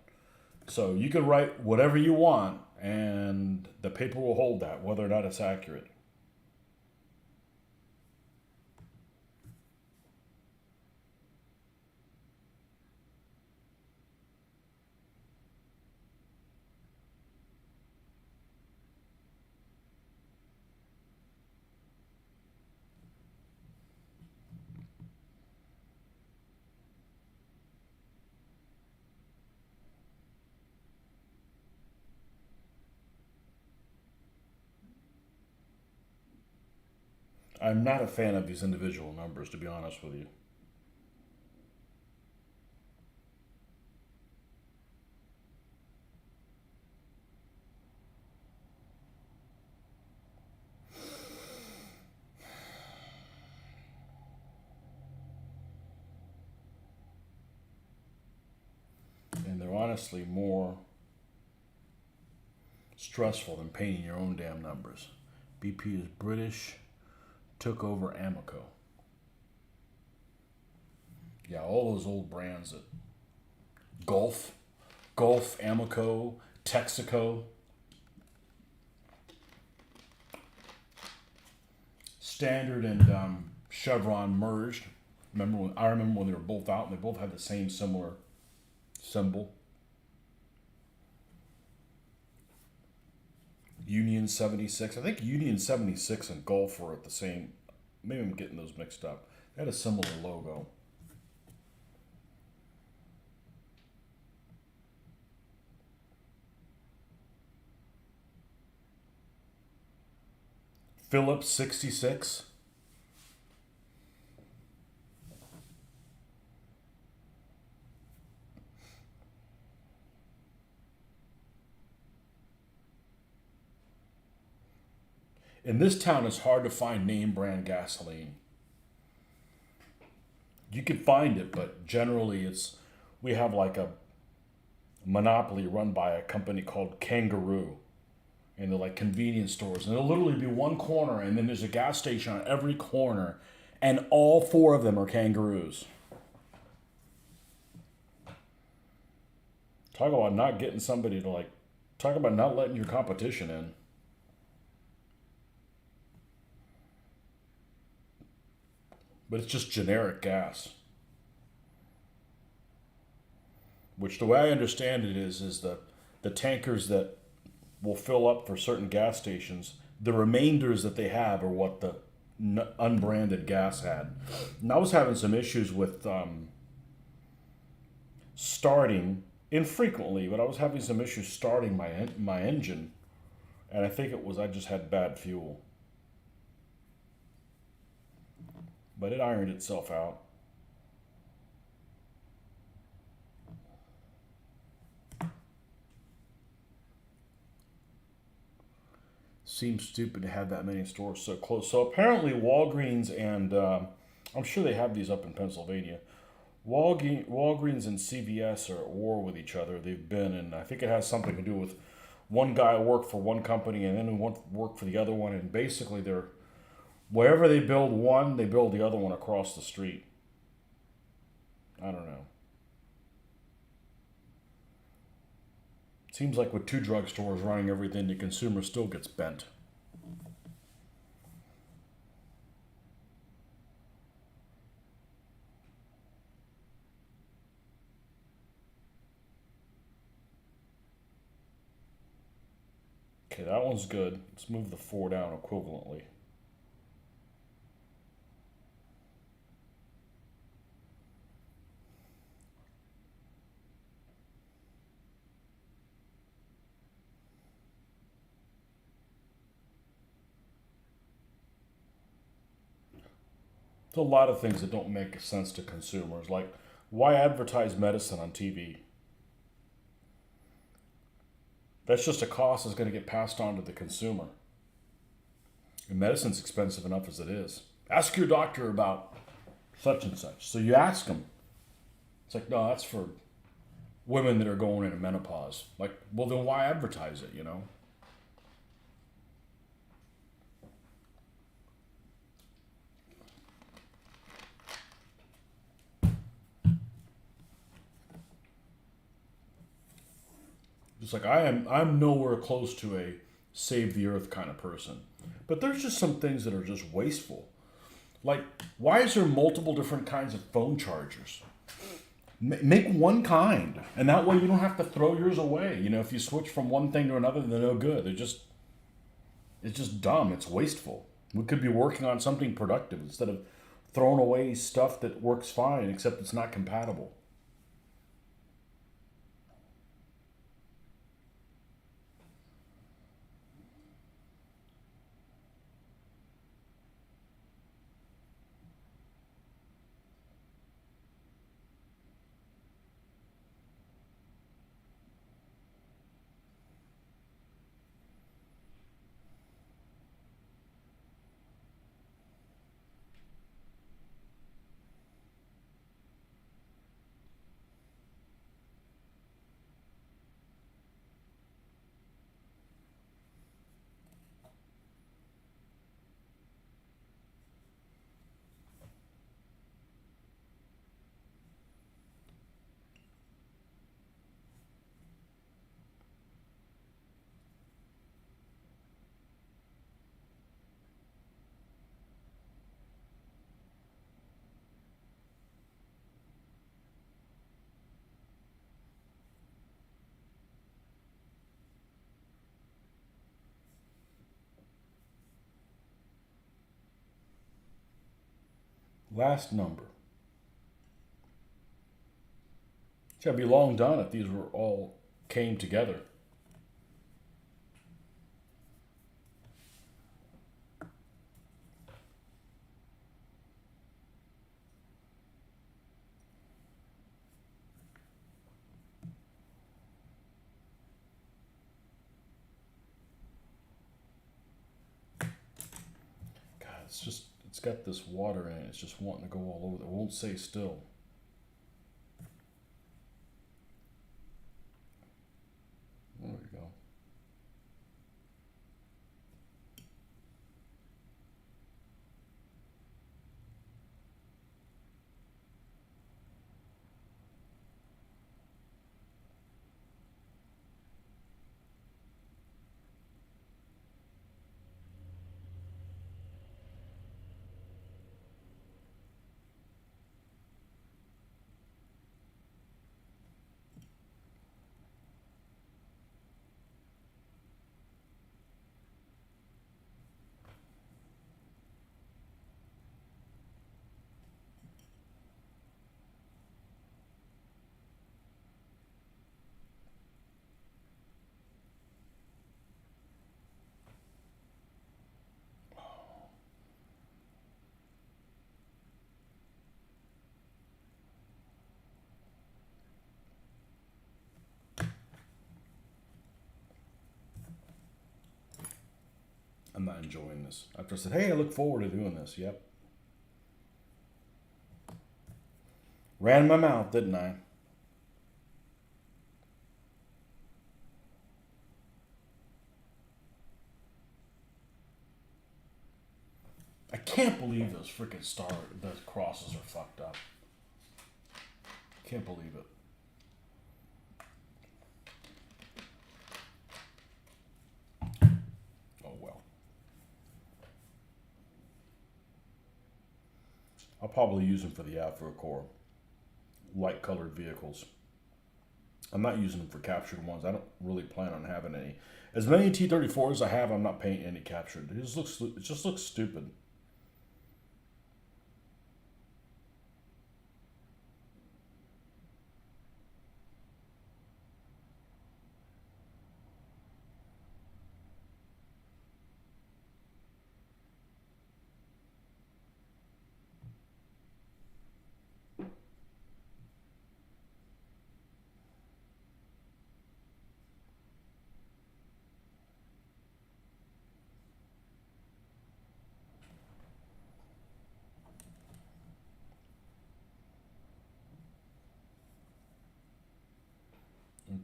So you can write whatever you want, and the paper will hold that, whether or not it's accurate. I'm not a fan of these individual numbers, to be honest with you. honestly more stressful than painting your own damn numbers. BP is British, took over Amoco. Yeah, all those old brands that Gulf, Amoco, Texaco, Standard and Chevron merged. I remember when they were both out and they both had the same similar symbol. Union 76. I think Union 76 and Gulf were at the same. Maybe I'm getting those mixed up. They had a similar logo. Phillips 66. In this town, it's hard to find name brand gasoline. You can find it, but generally we have like a monopoly run by a company called Kangaroo. And they're like convenience stores. And there'll literally be one corner, and then there's a gas station on every corner, and all four of them are Kangaroos. Talk about not getting somebody to talk about not letting your competition in. But it's just generic gas. Which the way I understand it is the tankers that will fill up for certain gas stations, the remainders that they have are what the unbranded gas had. And I was having some issues with starting infrequently, but I was having some issues starting my engine, and I think I just had bad fuel. But it ironed itself out. Seems stupid to have that many stores so close. So apparently Walgreens and I'm sure they have these up in Pennsylvania. Walgreens and CVS are at war with each other. They've been, and I think it has something to do with one guy worked for one company and then worked for the other one, and basically they're wherever they build one, they build the other one across the street. I don't know. Seems like with two drugstores running everything, the consumer still gets bent. Okay, that one's good. Let's move the 4 down equivalently. There's a lot of things that don't make sense to consumers, like why advertise medicine on TV? That's just a cost that's going to get passed on to the consumer. And medicine's expensive enough as it is. Ask your doctor about such and such. So you ask them. It's like, no, that's for women that are going into menopause. Like, well, then why advertise it, you know? Just like I'm nowhere close to a save the earth kind of person. But there's just some things that are just wasteful. Like, why is there multiple different kinds of phone chargers? Make one kind, and that way you don't have to throw yours away. You know, if you switch from one thing to another, they're no good. It's just dumb. It's wasteful. We could be working on something productive instead of throwing away stuff that works fine, except it's not compatible. Last number. It's gotta be long done if these were all came together. God, it's got this water in it. It's just wanting to go all over. It won't stay still. There we go. I'm not enjoying this. After I said, hey, I look forward to doing this. Yep. Ran my mouth, didn't I? I can't believe those freaking those crosses are fucked up. Can't believe it. Oh well. I'll probably use them for the Afro Core. Light colored vehicles. I'm not using them for captured ones. I don't really plan on having any. As many T-34s as I have, I'm not painting any captured. It just looks stupid.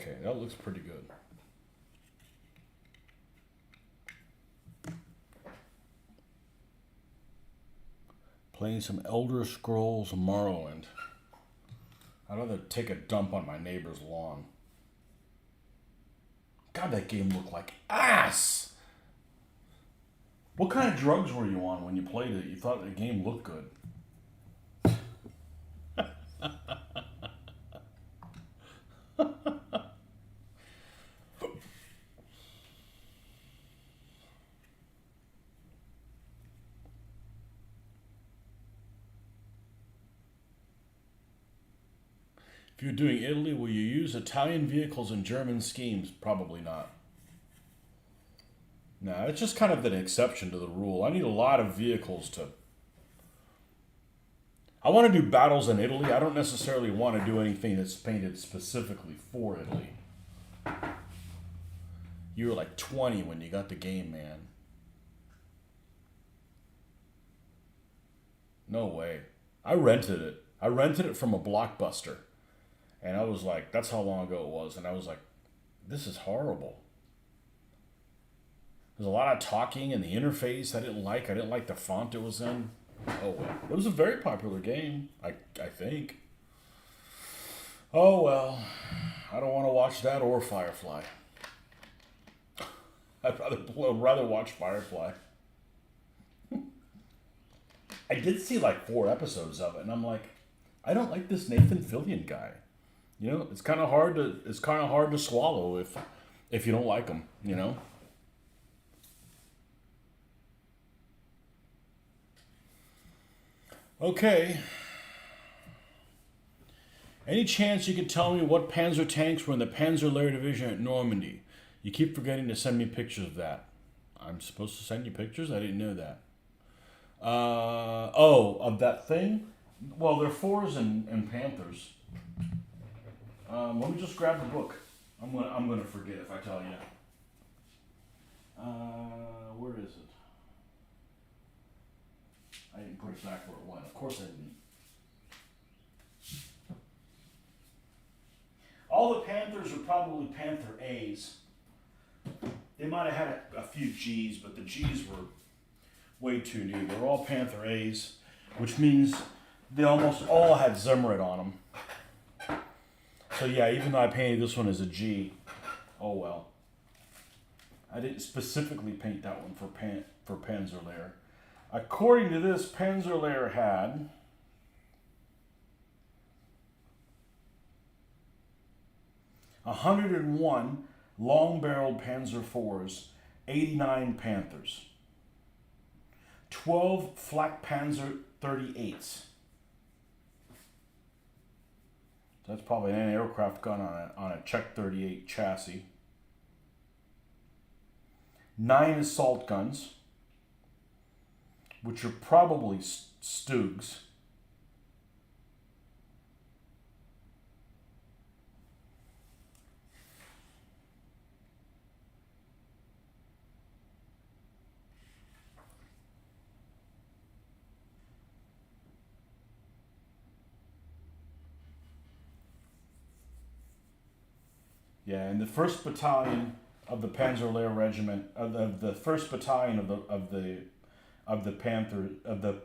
Okay, that looks pretty good. Playing some Elder Scrolls Morrowind. I'd rather take a dump on my neighbor's lawn. God, that game looked like ass! What kind of drugs were you on when you played it? You thought the game looked good. If you're doing Italy, will you use Italian vehicles and German schemes? Probably not. No, it's just kind of an exception to the rule. I need a lot of vehicles to. I want to do battles in Italy. I don't necessarily want to do anything that's painted specifically for Italy. You were like 20 when you got the game, man. No way. I rented it. I rented it from a Blockbuster. And I was like, that's how long ago it was. And I was like, this is horrible. There's a lot of talking in the interface I didn't like. I didn't like the font it was in. Oh well. It was a very popular game, I think. Oh well. I don't want to watch that or Firefly. I'd rather watch Firefly. I did see like 4 episodes of it, and I'm like, I don't like this Nathan Fillion guy. You know, it's kind of hard to swallow if you don't like him. You know. Okay. Any chance you could tell me what Panzer tanks were in the Panzerlehr division at Normandy? You keep forgetting to send me pictures of that. I'm supposed to send you pictures? I didn't know that. Of that thing? Well, they're fours and Panthers. Let me just grab the book. I'm gonna forget if I tell you. Where is it? I didn't put it back where it went. Of course I didn't. All the Panthers were probably Panther A's. They might have had a few G's, but the G's were way too new. They were all Panther A's, which means they almost all had Zimmerit on them. So yeah, even though I painted this one as a G, oh well. I didn't specifically paint that one for Panzerlehr. According to this, Panzerlehr had 101 long-barreled Panzer IVs, 89 Panthers, 12 Flak Panzer 38s. That's probably an aircraft gun on a Czech 38 chassis. 9 assault guns, which are probably Stugs. Yeah, and the first battalion of the Panzerlehr Regiment, of the first battalion of the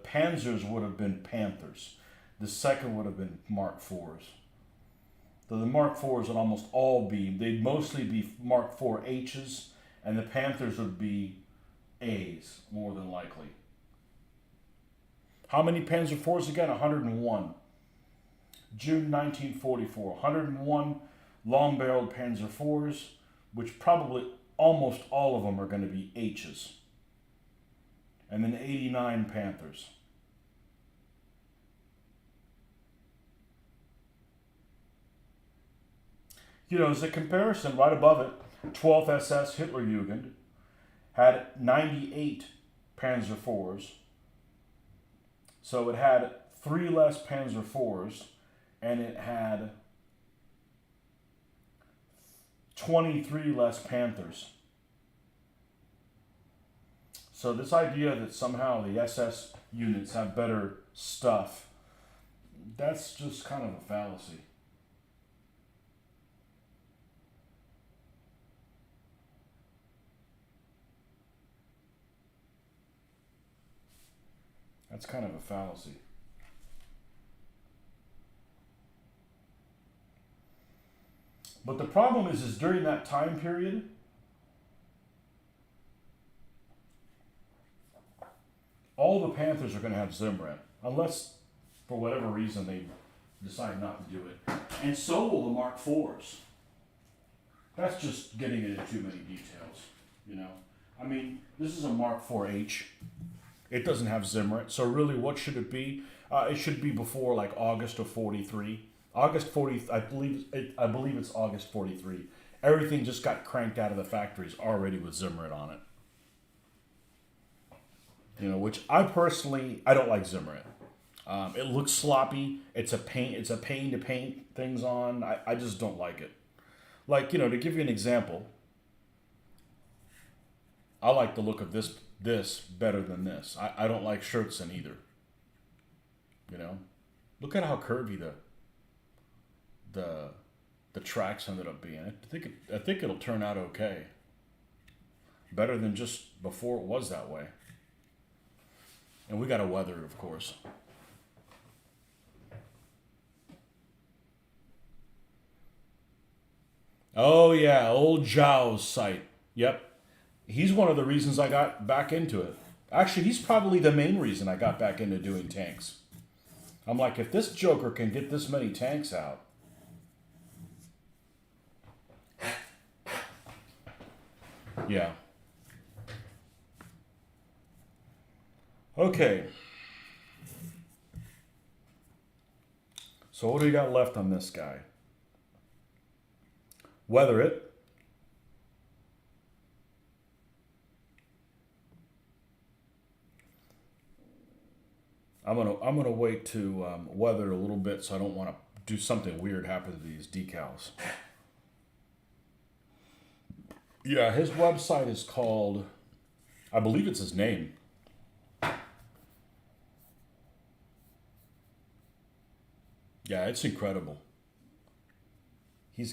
Panzers would have been Panthers. The second would have been Mark IVs. So the Mark IVs would almost all be, they'd mostly be Mark IV H's, and the Panthers would be A's, more than likely. How many Panzer IVs again? 101. June 1944, 101 long-barreled Panzer IVs, which probably almost all of them are going to be H's. And then 89 Panthers. You know, as a comparison, right above it, 12th SS Hitlerjugend had 98 Panzer IVs. So it had 3 less Panzer IVs, and it had 23 less Panthers. So this idea that somehow the SS units have better stuff, that's just kind of a fallacy. That's kind of a fallacy. But the problem is during that time period, all the Panthers are going to have Zimmerit, unless for whatever reason they decide not to do it. And so will the Mark IVs. That's just getting into too many details, you know. I mean, this is a Mark IV-H. It doesn't have Zimmerit, so really what should it be? It should be before like August of 43. August 40, I believe it's August 43. Everything just got cranked out of the factories already with Zimmerit on it. You know, which I don't like Zimmerit. It looks sloppy. It's a pain to paint things on. I just don't like it. Like, you know, to give you an example, I like the look of this better than this. I don't like Schertzen either. You know, look at how curvy the tracks ended up being. I think it'll turn out okay. Better than just before it was that way. And we got to weather it, of course. Oh yeah, old Zhao's site. Yep. He's one of the reasons I got back into it. Actually, he's probably the main reason I got back into doing tanks. I'm like, if this joker can get this many tanks out. Yeah. Okay. So what do you got left on this guy? Weather it. I'm gonna wait to weather a little bit, so I don't want to do something weird happen to these decals. Yeah, his website is called, I believe it's his name. Yeah, it's incredible. And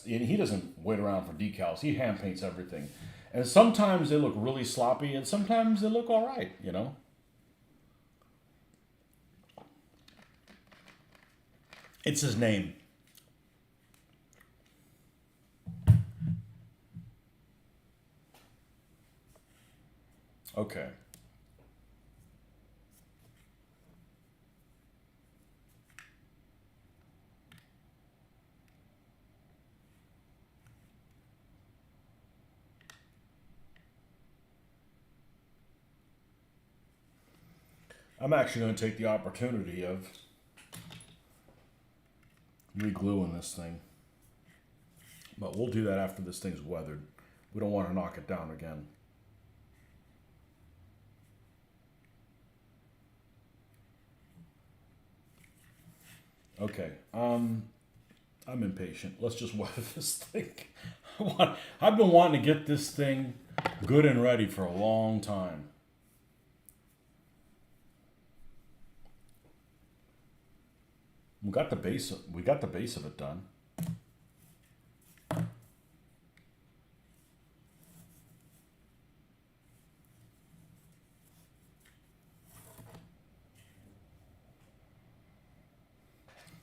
he doesn't wait around for decals. He hand paints everything, and sometimes they look really sloppy, and sometimes they look all right. You know. It's his name. Okay. I'm actually going to take the opportunity of re-gluing this thing. But we'll do that after this thing's weathered. We don't want to knock it down again. Okay. I'm impatient. Let's just weather this thing. I've been wanting to get this thing good and ready for a long time. We got the base of it done.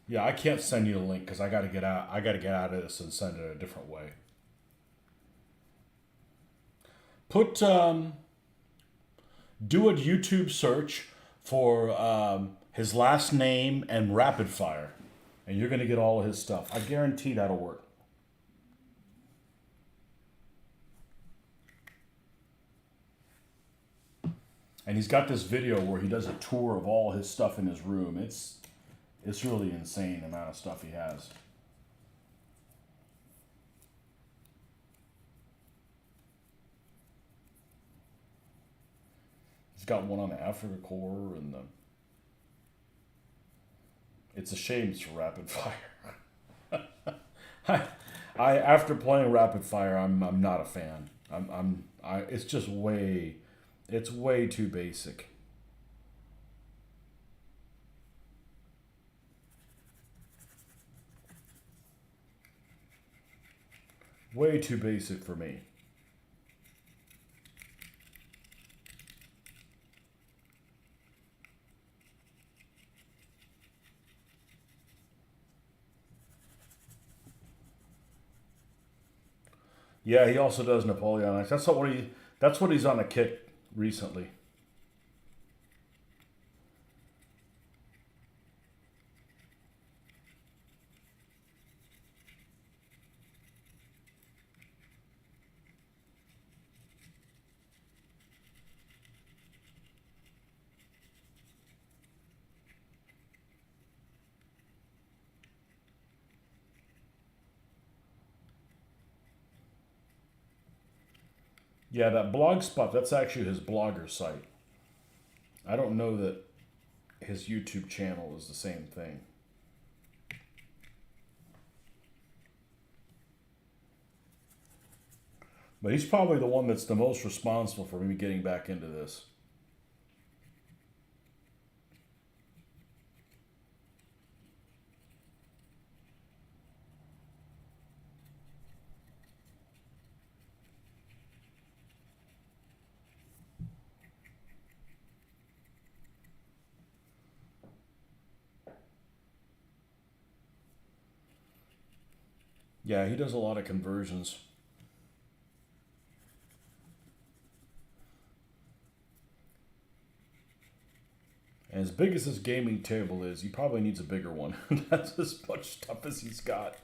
Yeah, I can't send you the link because I got to get out. I got to get out of this and send it a different way. Put do a YouTube search for his last name and rapid fire, and you're gonna get all of his stuff. I guarantee that'll work. And he's got this video where he does a tour of all his stuff in his room. It's really insane the amount of stuff he has. He's got one on the Africa Corps and the. It's a shame it's rapid fire. I after playing rapid fire, I'm not a fan. It's just it's way too basic. Way too basic for me. Yeah, he also does Napoleonics. That's what he's on a kick recently. Yeah, that blog spot, that's actually his blogger site. I don't know that his YouTube channel is the same thing. But he's probably the one that's the most responsible for me getting back into this. Yeah, he does a lot of conversions. And as big as this gaming table is, he probably needs a bigger one. That's as much stuff as he's got.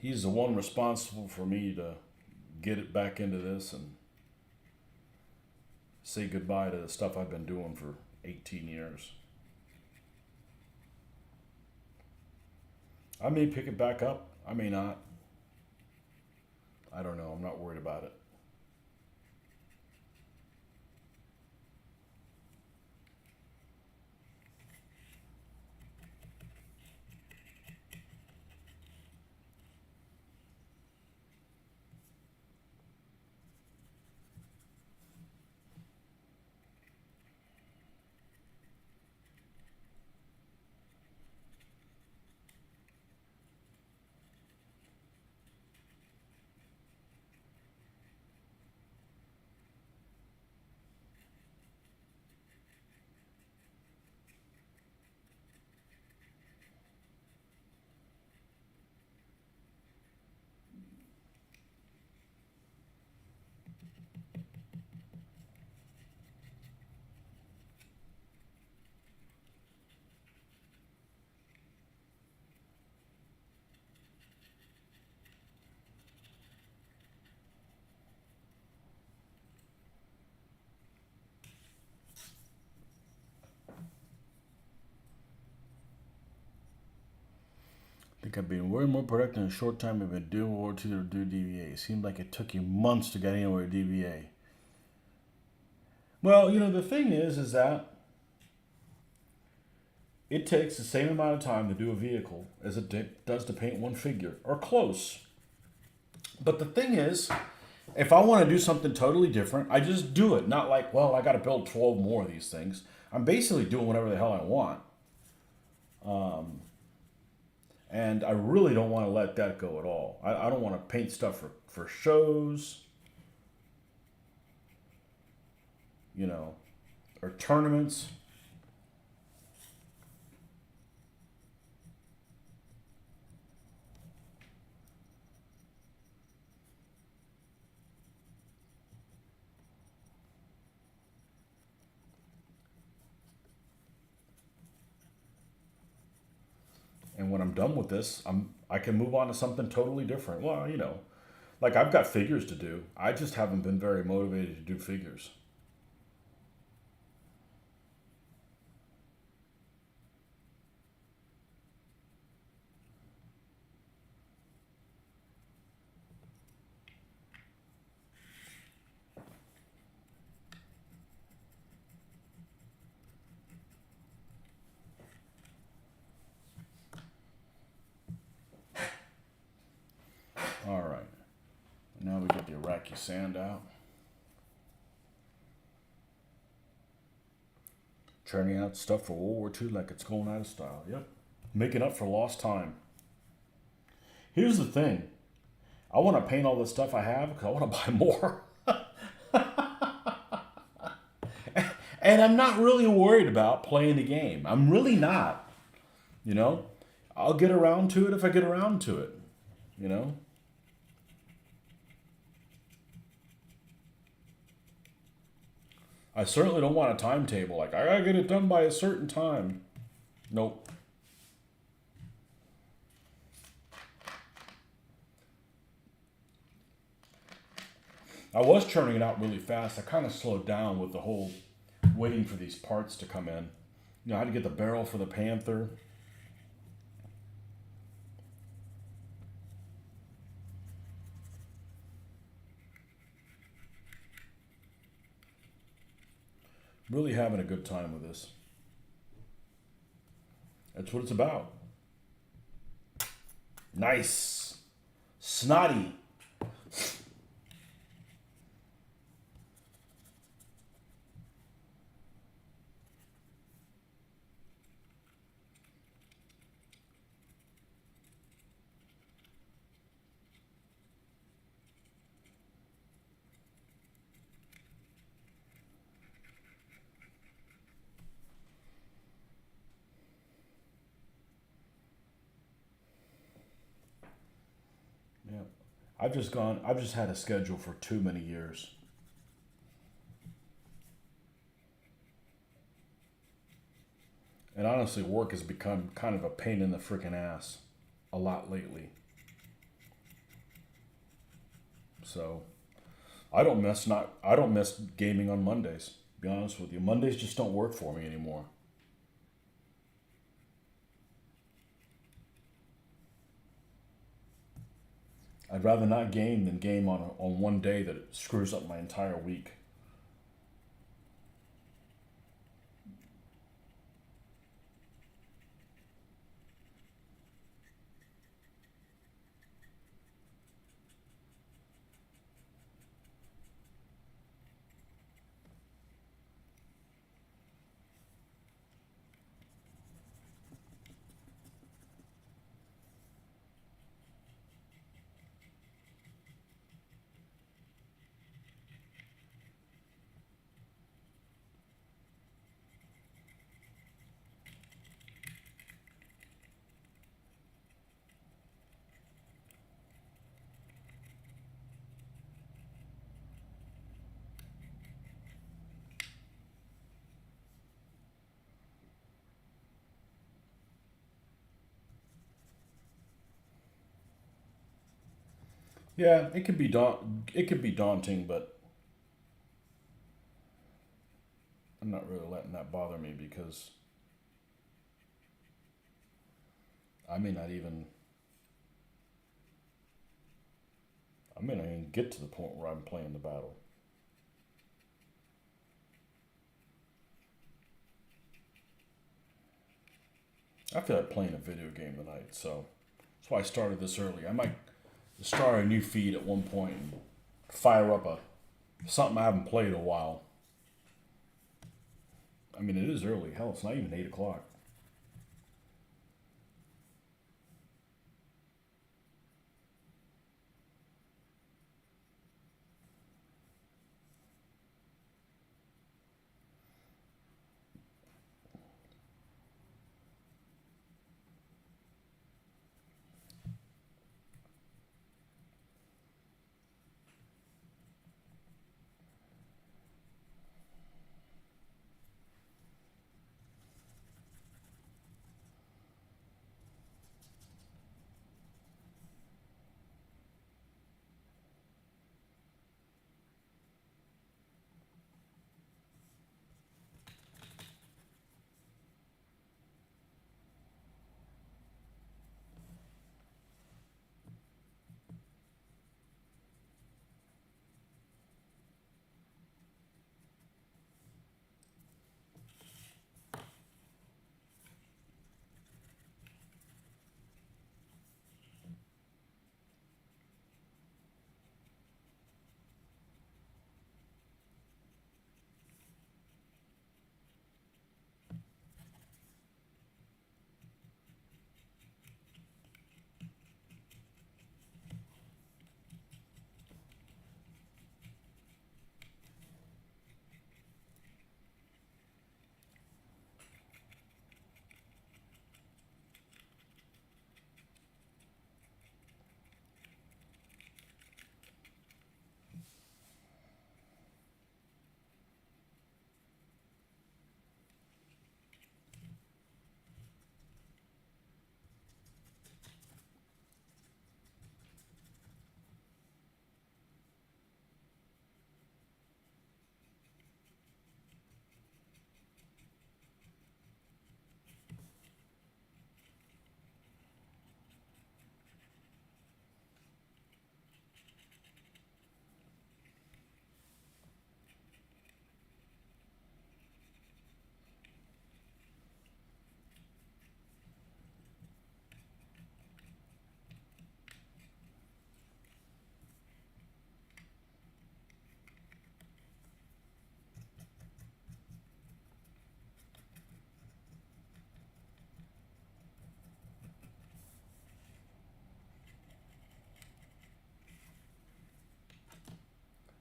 He's the one responsible for me to get it back into this and say goodbye to the stuff I've been doing for 18 years. I may pick it back up. I may not. I don't know. I'm not worried about it. I think I've been way more productive in a short time I've been doing World War II to do DBA. It seemed like it took you months to get anywhere with DBA. Well, the thing is that it takes the same amount of time to do a vehicle as it does to paint one figure, or close. But the thing is, if I want to do something totally different, I just do it. Not like, well, I got to build 12 more of these things. I'm basically doing whatever the hell I want. And I really don't want to let that go at all. I don't want to paint stuff for shows, or tournaments. And when I'm done with this, I can move on to something totally different. Well, like I've got figures to do. I just haven't been very motivated to do figures. All right. Now we get the Iraqi sand out. Churning out stuff for World War II like it's going out of style. Yep. Making up for lost time. Here's the thing. I want to paint all the stuff I have because I want to buy more. And I'm not really worried about playing the game. I'm really not. I'll get around to it if I get around to it. I certainly don't want a timetable. Like, I gotta get it done by a certain time. Nope. I was churning it out really fast. I kind of slowed down with the whole waiting for these parts to come in. I had to get the barrel for the Panther. Really having a good time with this. That's what it's about. Nice. Snotty. Yeah. I've just had a schedule for too many years. And honestly, work has become kind of a pain in the freaking ass a lot lately. So I don't miss gaming on Mondays. To be honest with you, Mondays just don't work for me anymore. I'd rather not game than game on one day that it screws up my entire week. Yeah, it could be daunting, but I'm not really letting that bother me because I may not even I may not even get to the point where I'm playing the battle. I feel like playing a video game tonight, so that's why I started this early. I might start a new feed at one point and fire up a something I haven't played in a while. I mean, it is early. Hell, it's not even 8 o'clock.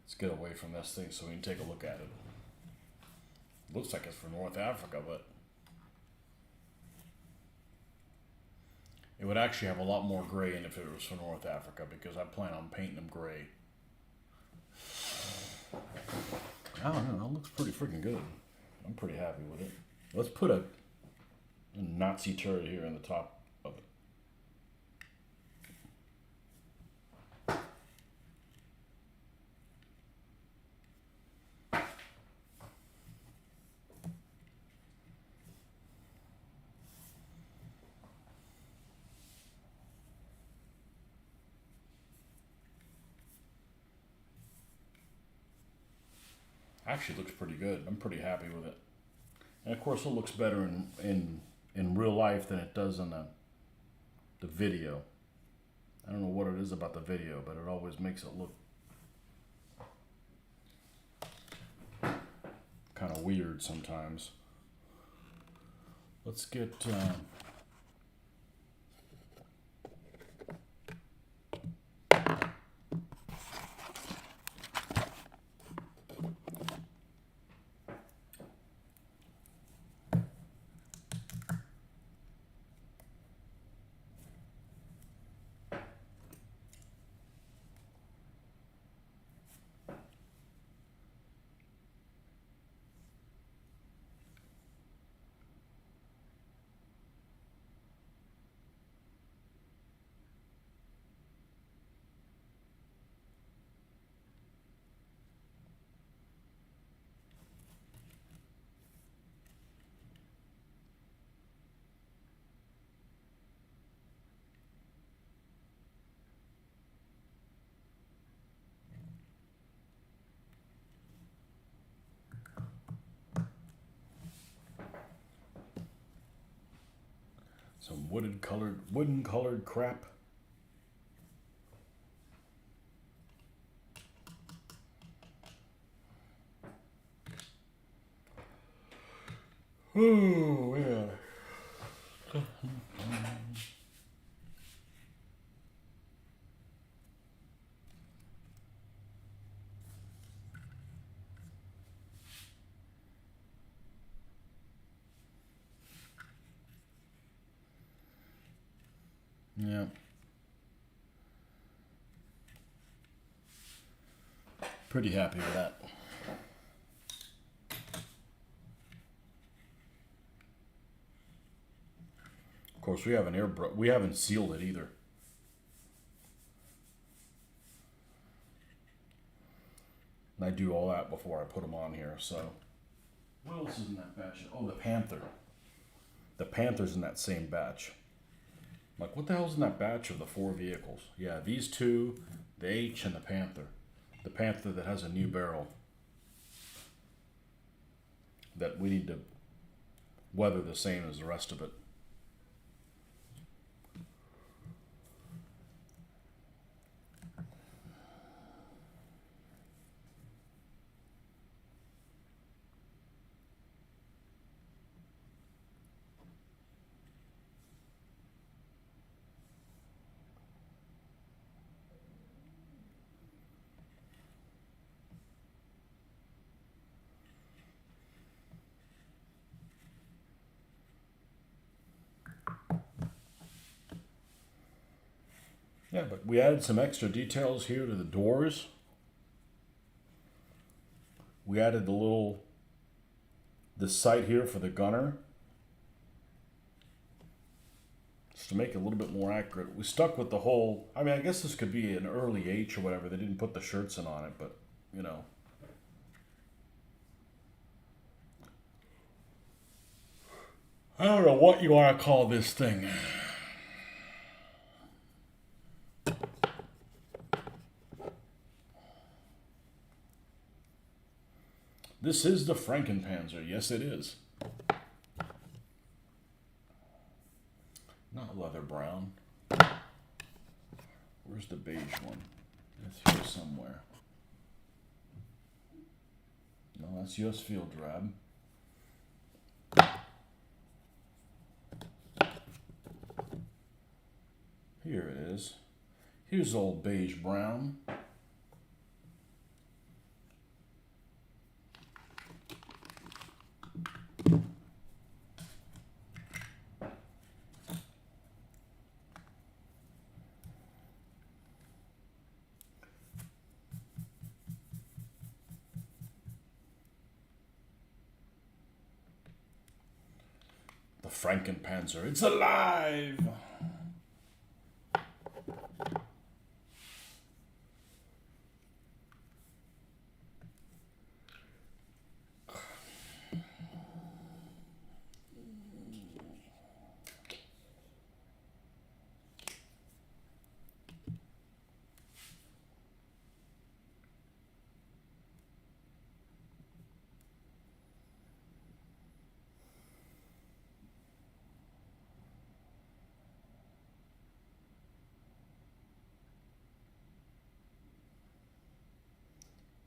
Let's get away from this thing so we can take a look at it. Looks like it's for North Africa, but it would actually have a lot more gray in it if it was for North Africa because I plan on painting them gray. I don't know. It looks pretty freaking good. I'm pretty happy with it. Let's put a Nazi turret here in the top of it. Actually looks pretty good. I'm pretty happy with it. And of course, it looks better in real life than it does in the video. I don't know what it is about the video, but it always makes it look kind of weird sometimes. Let's get some wooden colored crap. Oh yeah. Yeah. Pretty happy with that. Of course, we haven't sealed it either. And I do all that before I put them on here. So, what else is in that batch? Oh, the Panther. The Panther's in that same batch. Like, what the hell's in that batch of the 4 vehicles? Yeah, these two, the H and the Panther. The Panther that has a new barrel that we need to weather the same as the rest of it. Yeah, but we added some extra details here to the doors. We added the sight here for the gunner. Just to make it a little bit more accurate. We stuck with the whole, I mean, I guess this could be an early H or whatever. They didn't put the shirts in on it, but, you know. I don't know what you want to call this thing. This is the Frankenpanzer. Yes, it is. Not leather brown. Where's the beige one? It's here somewhere. No, that's US Field Drab. Here it is. Here's old beige brown. The Frankenpanzer. It's alive!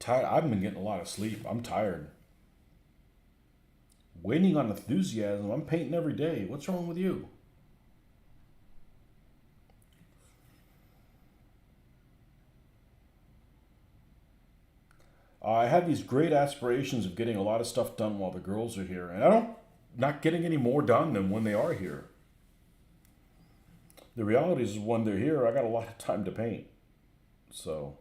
Tired. I've been getting a lot of sleep. I'm tired. Waiting on enthusiasm. I'm painting every day. What's wrong with you? I have these great aspirations of getting a lot of stuff done while the girls are here, and I don't not getting any more done than when they are here. The reality is when they're here, I got a lot of time to paint. So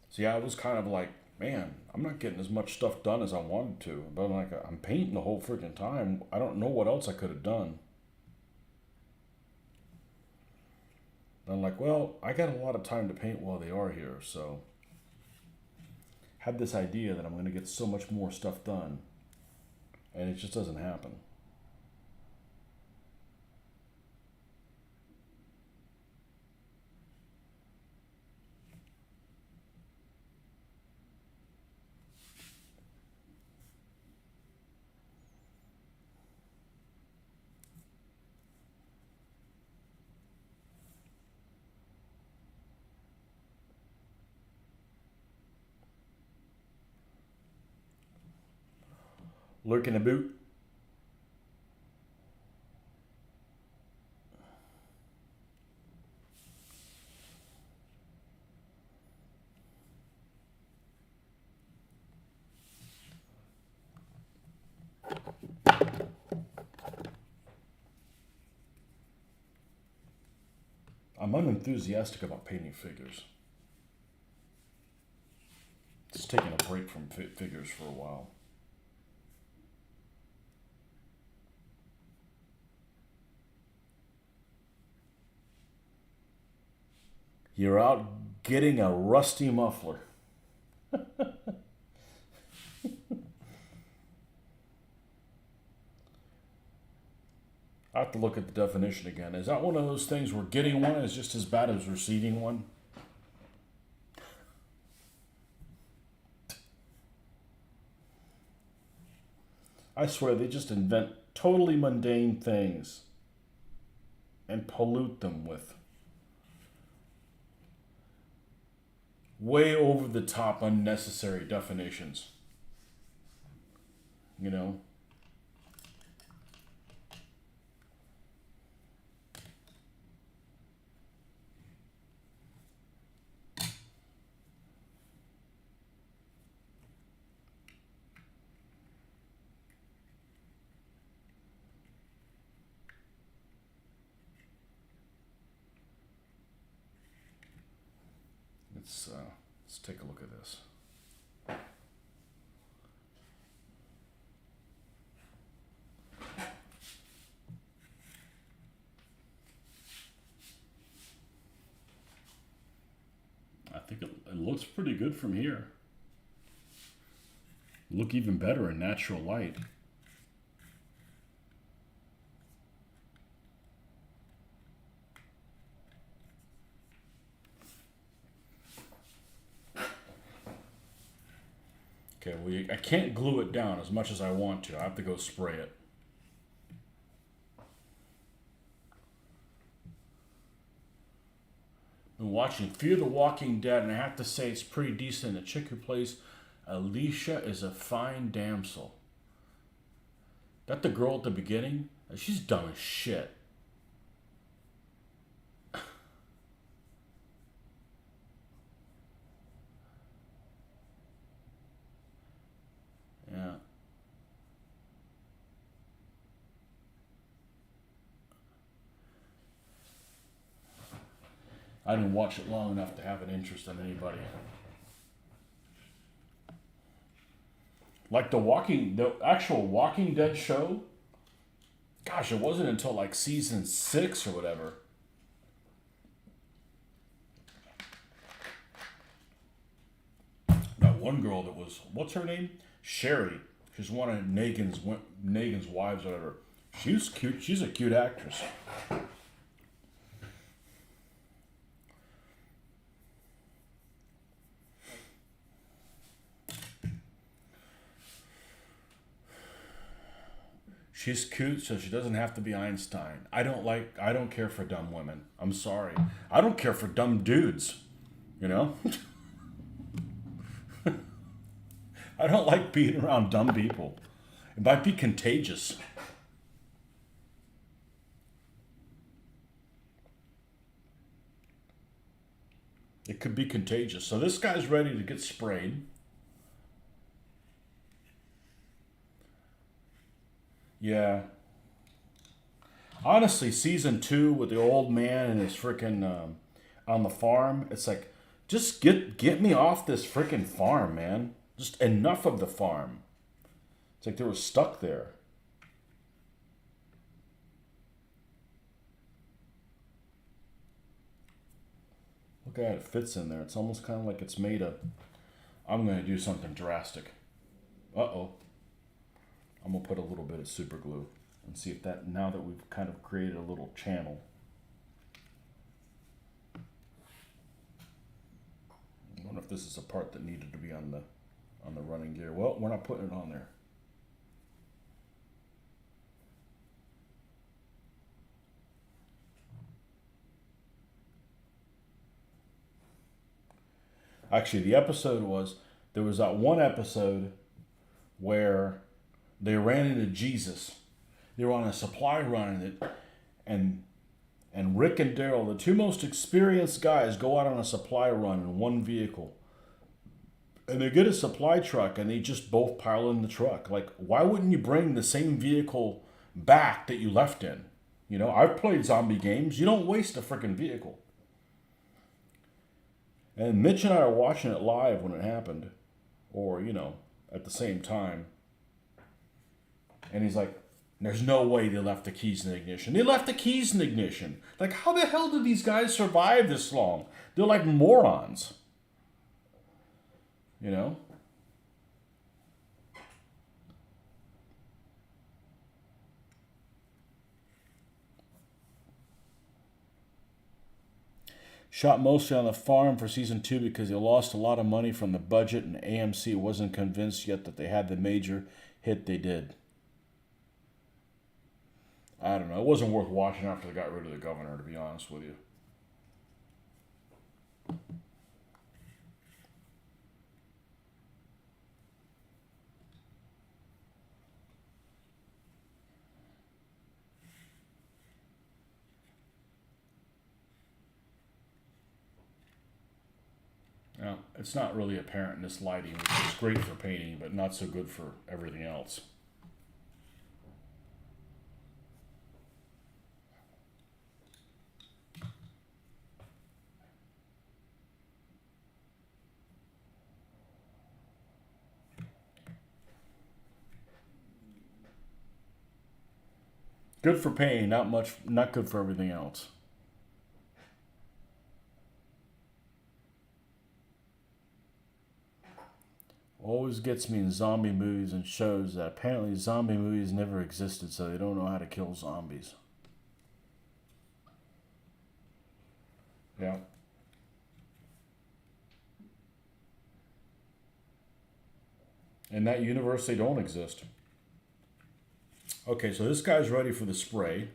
see, I was kind of like, man, I'm not getting as much stuff done as I wanted to. But I'm like, I'm painting the whole freaking time. I don't know what else I could have done. And I'm like, well, I got a lot of time to paint while they are here, so had this idea that I'm going to get so much more stuff done, and it just doesn't happen. Lurking a boot. I'm unenthusiastic about painting figures. Just taking a break from figures for a while. You're out getting a rusty muffler. I have to look at the definition again. Is that one of those things where getting one is just as bad as receiving one? I swear they just invent totally mundane things and pollute them with way over the top unnecessary definitions. You know? Let's take a look at this. I think it looks pretty good from here. Look even better in natural light. Okay, well, I can't glue it down as much as I want to. I have to go spray it. Been watching Fear the Walking Dead, and I have to say it's pretty decent. The chick who plays Alicia is a fine damsel. That the girl at the beginning? She's dumb as shit. Yeah. I didn't watch it long enough to have an interest in anybody. Like the actual Walking Dead show. Gosh, it wasn't until like season 6 or whatever. That one girl that was, what's her name? Sherry. She's one of Negan's wives, or whatever. She's cute. She's a cute actress. She's cute, so she doesn't have to be Einstein. I don't care for dumb women. I'm sorry. I don't care for dumb dudes. You know? I don't like being around dumb people. It might be contagious. It could be contagious. So this guy's ready to get sprayed. Yeah. Honestly, season 2 with the old man and his freaking on the farm, it's like, just get me off this freaking farm, man. Just enough of the farm. It's like they were stuck there. Look at how it fits in there. It's almost kind of like it's made of. I'm going to do something drastic. Uh-oh. I'm going to put a little bit of super glue and see if that, now that we've kind of created a little channel. I wonder if this is a part that needed to be on the running gear. Well, we're not putting it on there. Actually, the episode was, there was that one episode where they ran into Jesus. They were on a supply run, and Rick and Daryl, the two most experienced guys, go out on a supply run in one vehicle. And they get a supply truck, and they just both pile in the truck. Like, why wouldn't you bring the same vehicle back that you left in? You know, I've played zombie games. You don't waste a freaking vehicle. And Mitch and I are watching it live when it happened, or, you know, at the same time. And he's like, there's no way they left the keys in the ignition. They left the keys in the ignition. Like, how the hell did these guys survive this long? They're like morons. You know? Shot mostly on the farm for season 2 because they lost a lot of money from the budget, and AMC wasn't convinced yet that they had the major hit they did. I don't know. It wasn't worth watching after they got rid of the governor, to be honest with you. Now, it's not really apparent in this lighting, which is great for painting, but not so good for everything else. Good for painting, not good for everything else. Always gets me in zombie movies and shows that apparently zombie movies never existed, so they don't know how to kill zombies. Yeah. In that universe, they don't exist. Okay, so this guy's ready for the spray.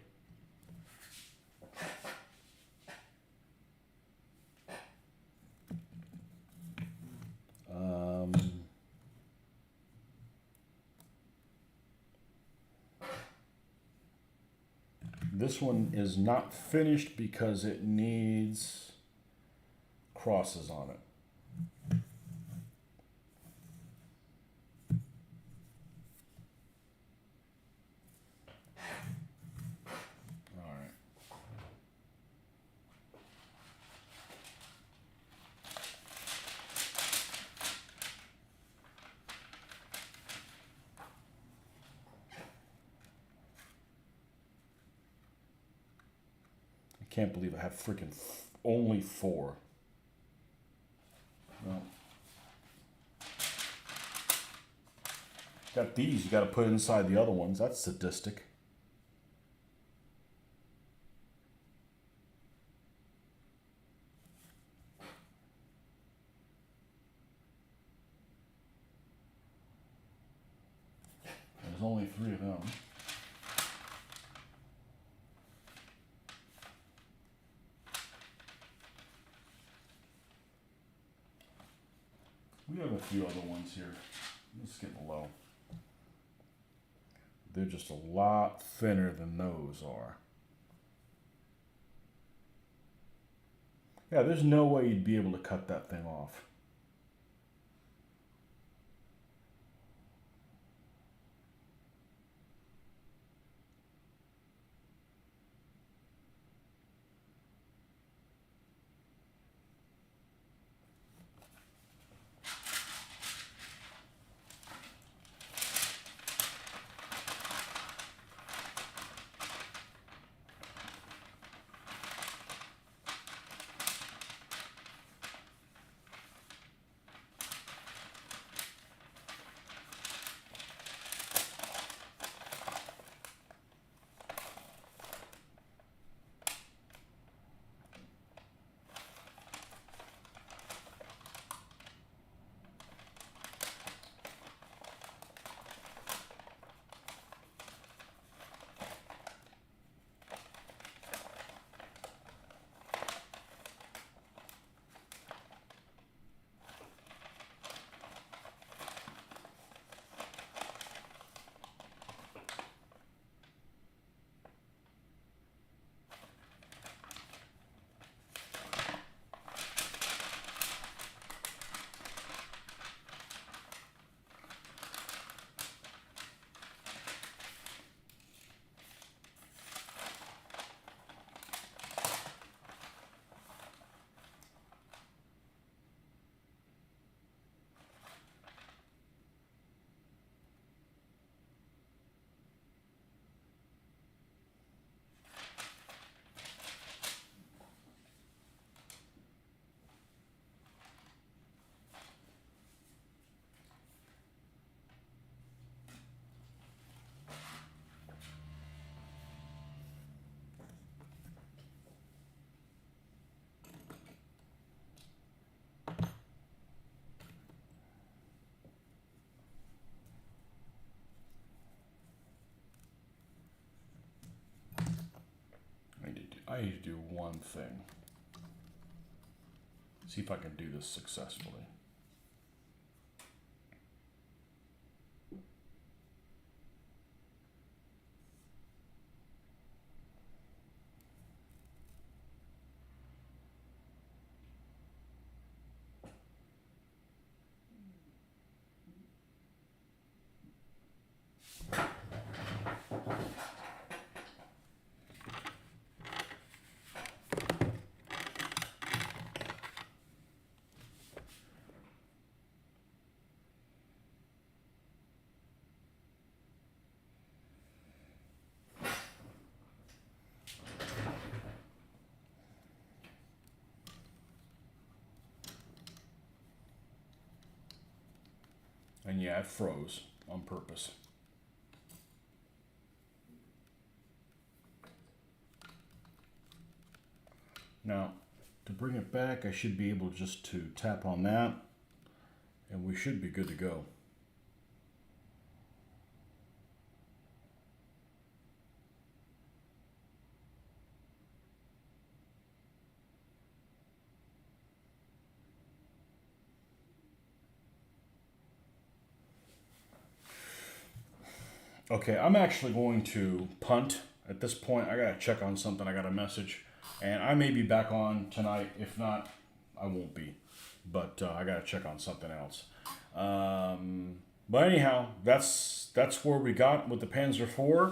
This one is not finished because it needs crosses on it. Can't believe I have freaking only 4. Well, got these you got to put inside the other ones. That's sadistic. there's only 3 of them. We have a few other ones here. Let's get low. They're just a lot thinner than those are. Yeah, there's no way you'd be able to cut that thing off. I need to do one thing. See if I can do this successfully. And yeah, it froze on purpose. Now, to bring it back, I should be able just to tap on that, and we should be good to go. Okay, I'm actually going to punt at this point. I gotta check on something. I got a message, and I may be back on tonight. If not, I won't be. But I gotta check on something else. But anyhow, that's where we got with the Panzer IV.